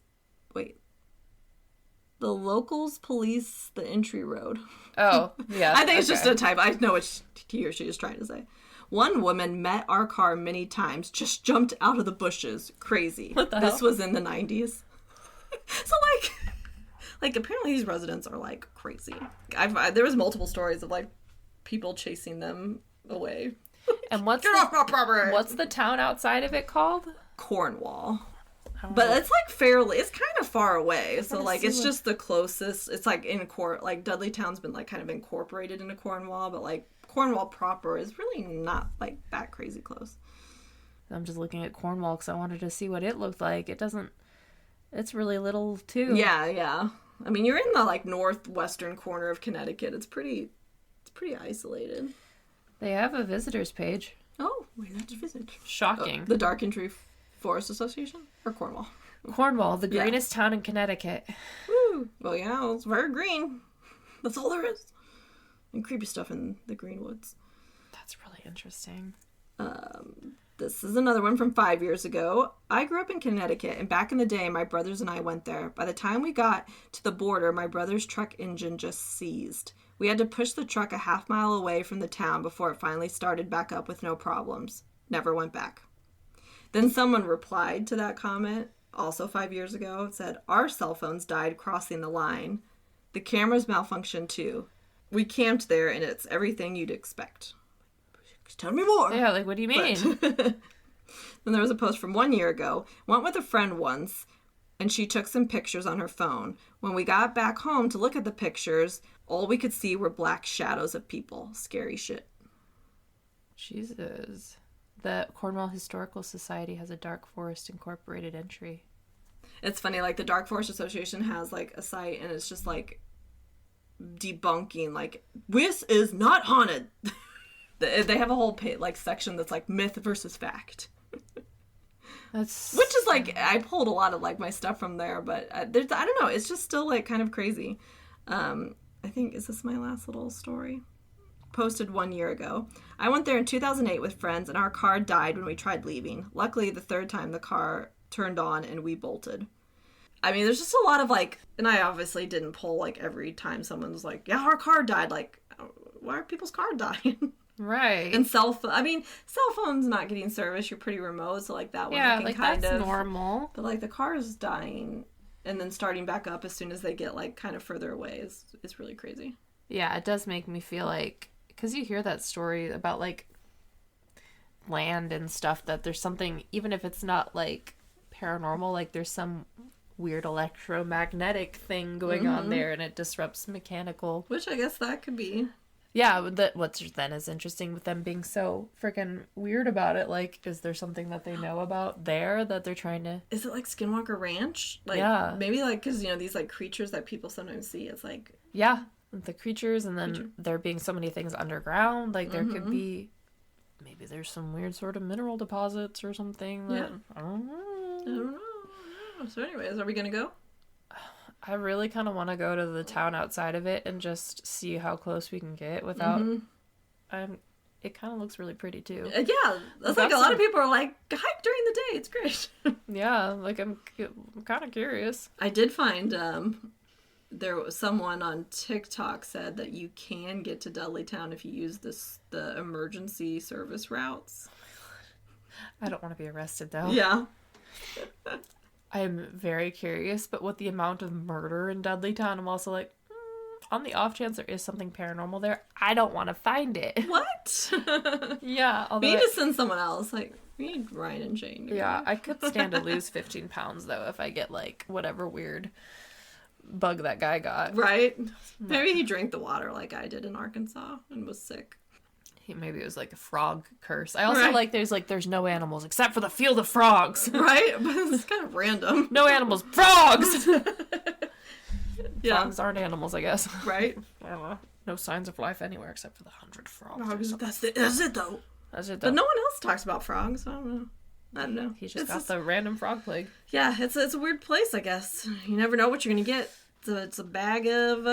police the entry road. Oh, yeah. I think it's just a type. I know what he or she is trying to say. One woman met our car many times, just jumped out of the bushes. Crazy. What the hell? This was in the 90s. So, apparently these residents are, crazy. There was multiple stories of, people chasing them away. And what's the town outside of it called? Cornwall. But it's it's kind of far away. So it's just the closest. It's Dudleytown's been kind of incorporated into Cornwall, but Cornwall proper is really not that crazy close. I'm just looking at Cornwall because I wanted to see what it looked like. It's really little too. Yeah. I mean, you're in the northwestern corner of Connecticut. It's pretty isolated. They have a visitors page. Oh, we have to visit. Shocking. The Dark Entry Forest Association? Or Cornwall? Cornwall, the greenest town in Connecticut. Woo! Well, yeah, it's very green. That's all there is. And creepy stuff in the green woods. That's really interesting. This is another one from 5 years ago. I grew up in Connecticut, and back in the day, my brothers and I went there. By the time we got to the border, my brother's truck engine just seized. We had to push the truck a half-mile away from the town before it finally started back up with no problems. Never went back. Then someone replied to that comment, also 5 years ago. It said, our cell phones died crossing the line. The cameras malfunctioned too. We camped there, and it's everything you'd expect. Tell me more. Yeah, what do you mean? Then there was a post from 1 year ago. Went with a friend once, and she took some pictures on her phone. When we got back home to look at the pictures, all we could see were black shadows of people. Scary shit. Jesus. The Cornwall Historical Society has a Dark Forest Incorporated entry. It's funny, the Dark Forest Association has, a site, and it's just, debunking, this is not haunted. They have a whole section that's, myth versus fact. Which is, I pulled a lot of, my stuff from there, but I don't know, it's just still, kind of crazy. I think, is this my last little story? Posted 1 year ago. I went there in 2008 with friends, and our car died when we tried leaving. Luckily, the third time the car turned on and we bolted. I mean, there's just a lot of and I obviously didn't pull every time someone's yeah, our car died. Why are people's car dying? Right. And cell phones not getting service. You're pretty remote, so that one can kind that's of normal. But the car is dying and then starting back up as soon as they get kind of further away is really crazy. Yeah, it does make me feel because you hear that story about land and stuff, that there's something, even if it's not paranormal, there's some weird electromagnetic thing going on there, and it disrupts mechanical. Which I guess that could be. Yeah, what's then is interesting with them being so freaking weird about it. Is there something that they know about there that they're trying to... Is it Skinwalker Ranch? Yeah. Maybe because, these creatures that people sometimes see, it's Yeah, the creatures, and then there being so many things underground. There could be... Maybe there's some weird sort of mineral deposits or something. I don't know. So anyways, are we going to go? I really kind of want to go to the town outside of it and just see how close we can get without. It kind of looks really pretty too. Yeah, that's like a lot of people are like, hike during the day. It's great. Yeah, like I'm kind of curious. I did find there was someone on TikTok said that you can get to Dudleytown if you use the emergency service routes. I don't want to be arrested though. Yeah. I'm very curious, but with the amount of murder in Dudleytown, I'm also like, on the off chance there is something paranormal there, I don't want to find it. What? Yeah. We need to send someone else. Like, we need Ryan and Jane. Yeah, I could stand to lose 15 pounds, though, if I get, like, whatever weird bug that guy got. Right? Maybe he drank the water like I did in Arkansas and was sick. Maybe it was like a frog curse. I also like there's no animals except for the field of frogs. Right? But it's kind of random. No animals. Frogs! Yeah. Frogs aren't animals, I guess. Right? I don't know. No signs of life anywhere except for the 100 frogs. That's it though. That's it though. But no one else talks about frogs. I don't know. He just got the random frog plague. Yeah, it's a weird place, I guess. You never know what you're gonna get. It's a bag of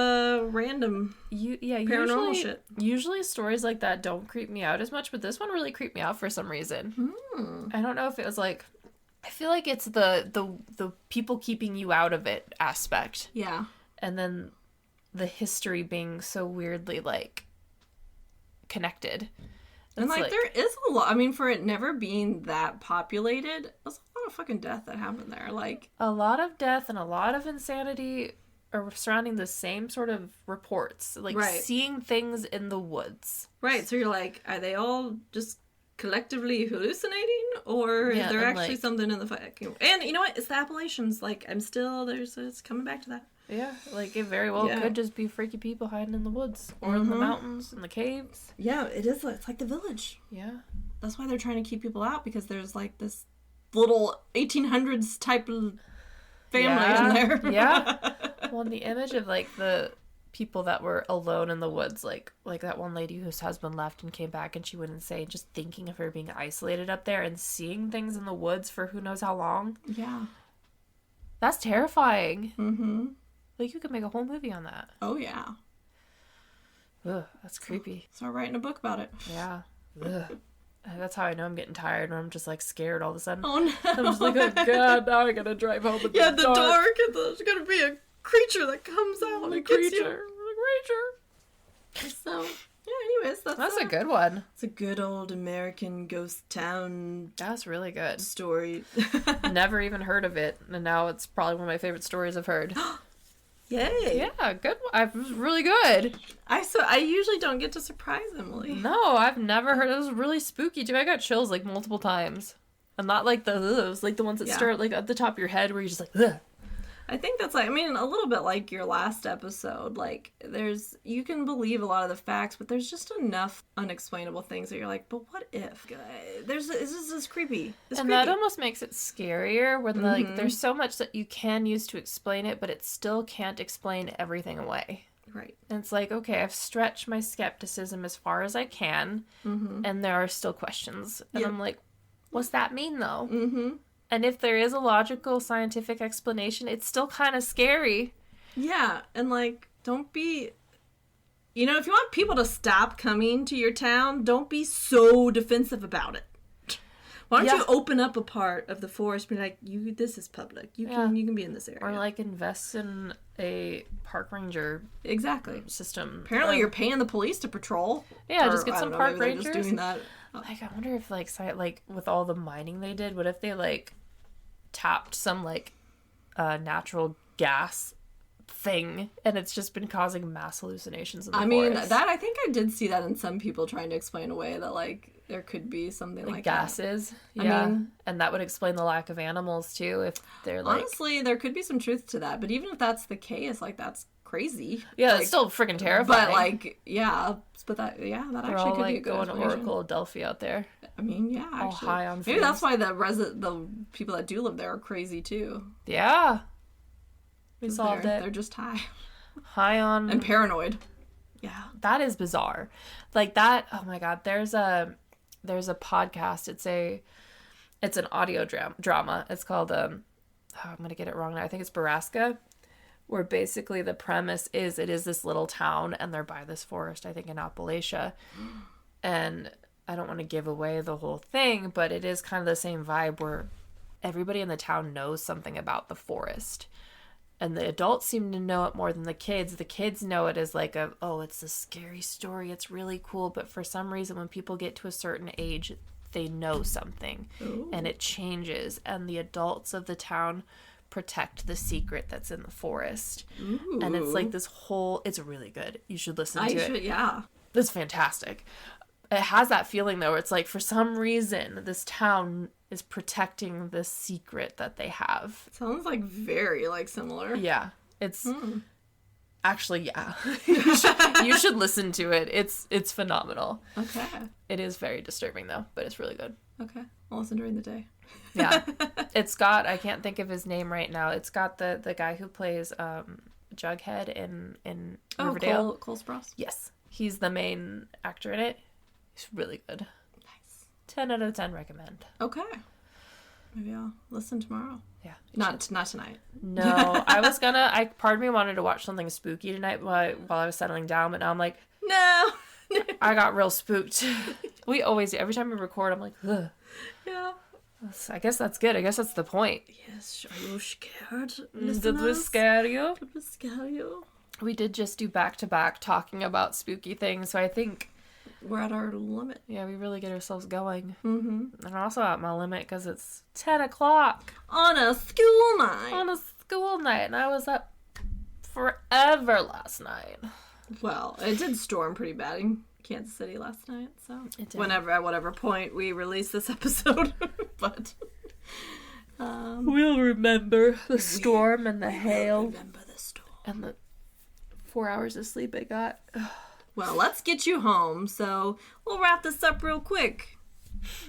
random paranormal shit. Usually stories like that don't creep me out as much, but this one really creeped me out for some reason. I don't know if it was like, I feel like it's the people keeping you out of it aspect. Yeah. And then the history being so weirdly like connected. And like there is a lot. I mean, for it never being that populated, there's a lot of fucking death that happened there. Like a lot of death and a lot of insanity are surrounding the same sort of reports, like seeing things in the woods. Right. So you're like, are they all just collectively hallucinating, or is there actually something in the fight? And you know what? It's the Appalachians. Like it's coming back to that. Yeah, like it very well could just be freaky people hiding in the woods or in the mountains, in the caves. Yeah, it is. It's like the village. Yeah. That's why they're trying to keep people out, because there's like this little 1800s type of family in there. Yeah. Well, the image of like the people that were alone in the woods, like that one lady whose husband left and came back and she went insane, just thinking of her being isolated up there and seeing things in the woods for who knows how long. Yeah. That's terrifying. Mm-hmm. Like, you could make a whole movie on that. Oh, yeah. Ugh, that's creepy. Start writing a book about it. Yeah. Ugh. That's how I know I'm getting tired, when I'm just, like, scared all of a sudden. Oh, no. I'm just like, oh, God, now I gotta drive home in the dark. Yeah, the dark, and there's gonna be a creature that comes out and gets you. The creature. So, yeah, anyways, that's a good one. It's a good old American ghost town. That's really good. Story. Never even heard of it, and now it's probably one of my favorite stories I've heard. Yay! Yeah, good. It was really good. I usually don't get to surprise Emily. No, I've never heard. It was really spooky too. I got chills like multiple times, and not like those, like the ones that start like at the top of your head where you're just like, ugh. I think that's like, I mean, a little bit like your last episode. Like, you can believe a lot of the facts, but there's just enough unexplainable things that you're like, but what if? It's just creepy. That almost makes it scarier when, like, there's so much that you can use to explain it, but it still can't explain everything away. Right. And it's like, okay, I've stretched my skepticism as far as I can, and there are still questions. And I'm like, what's that mean, though? Mm-hmm. And if there is a logical, scientific explanation, it's still kind of scary. Yeah, and, like, don't be... You know, if you want people to stop coming to your town, don't be so defensive about it. Why don't you open up a part of the forest and be like, this is public. You can be in this area. Or, like, invest in a park ranger system. Apparently you're paying the police to patrol. Yeah, just get some park rangers. Just doing that. Like, I wonder if, like, with all the mining they did, what if they, like, tapped some, like, natural gas thing, and it's just been causing mass hallucinations in the forest. I think I did see that in some people trying to explain away that, like, there could be something like gases. That. Yeah. I mean, and that would explain the lack of animals, too, if they're, like... Honestly, there could be some truth to that, but even if that's the case, like, that's crazy. Yeah, it's still freaking terrifying. But, like, that actually could be a good going to Oracle Adelphi out there. I mean, yeah, actually. All high on maybe that's why the people that do live there are crazy, too. Yeah. We solved it. They're just high. High on... And paranoid. Yeah. That is bizarre. Like, that... Oh, my God. There's a podcast. It's an audio drama. It's called... I'm going to get it wrong now. I think it's Baraska. where basically the premise is it is this little town and they're by this forest, I think in Appalachia. And I don't want to give away the whole thing, but it is kind of the same vibe where everybody in the town knows something about the forest. And the adults seem to know it more than the kids. The kids know it as like it's a scary story. It's really cool. But for some reason, when people get to a certain age, they know something. Ooh. And it changes. And the adults of the town protect the secret that's in the forest. Ooh. And it's like this whole, it's really good. You should listen to it. Yeah. It's fantastic. It has that feeling though, where it's like for some reason this town is protecting the secret that they have. It sounds like very like similar. Yeah. It's actually, yeah. You should listen to it. It's phenomenal. Okay. It is very disturbing though, but it's really good. Okay. I'll listen during the day. Yeah. It's got, I can't think of his name right now. It's got the guy who plays Jughead in Riverdale. Cole Sprouse? Yes. He's the main actor in it. It's really good. Nice. 10 out of 10 recommend. Okay. Maybe I'll listen tomorrow. Yeah. Not tonight. No. Part of me wanted to watch something spooky tonight while I was settling down, but now I'm like, no. I got real spooked. We always do. Every time we record, I'm like, ugh. Yeah. I guess that's good. I guess that's the point. Yes. Are you scared? Did we scare you? Did we scare you? We did just do back-to-back talking about spooky things, so I think we're at our limit. Yeah, we really get ourselves going. Mm-hmm. And also at my limit because it's 10 o'clock. On a school night. And I was up forever last night. Well, it did storm pretty bad in Kansas City last night, so at whatever point we release this episode. But we'll remember the storm and the hail. Remember the storm. And the 4 hours of sleep I got. Well, let's get you home, so we'll wrap this up real quick.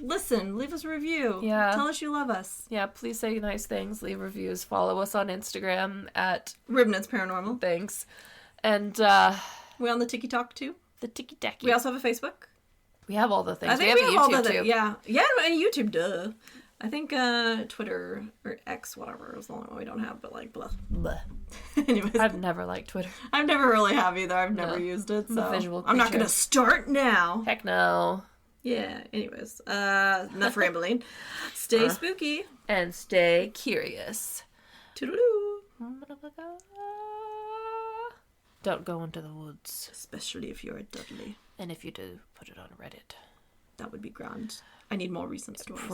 Listen, leave us a review. Yeah. Tell us you love us. Yeah, please say nice things, leave reviews, follow us on Instagram at Ribnitz Paranormal. Thanks. And we on the TikTok too? The Tiki-Taki. We also have a Facebook. We have all the things. I think we have a YouTube too. Yeah, and YouTube, duh. I think Twitter or X, whatever, is the only one we don't have, but like, blah. Blah. Anyways. I've never liked Twitter. I've never really have either. I've never used it, so visual I'm not going to start now. Heck no. Yeah, anyways. Enough rambling. Stay spooky. And stay curious. Toodaloo. Don't go into the woods. Especially if you're a Dudley. And if you do, put it on Reddit. That would be grand. I need more recent stories.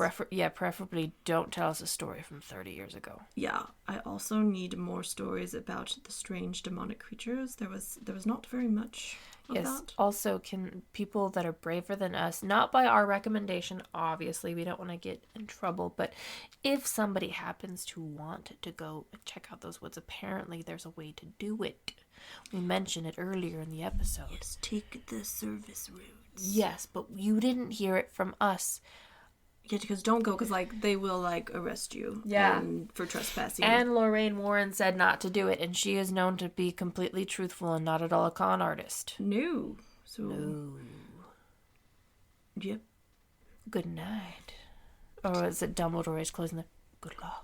Preferably don't tell us a story from 30 years ago. Yeah, I also need more stories about the strange demonic creatures. There was not very much of that. Also, can people that are braver than us, not by our recommendation, obviously, we don't want to get in trouble, but if somebody happens to want to go check out those woods, apparently there's a way to do it. We mentioned it earlier in the episode. Yes, take the service route. Yes, but you didn't hear it from us. Yeah, because don't go, because like they will like arrest you. Yeah. For trespassing. And Lorraine Warren said not to do it, and she is known to be completely truthful and not at all a con artist. No. So. No. Yep. Good night. Or is it Dumbledore is closing the good luck?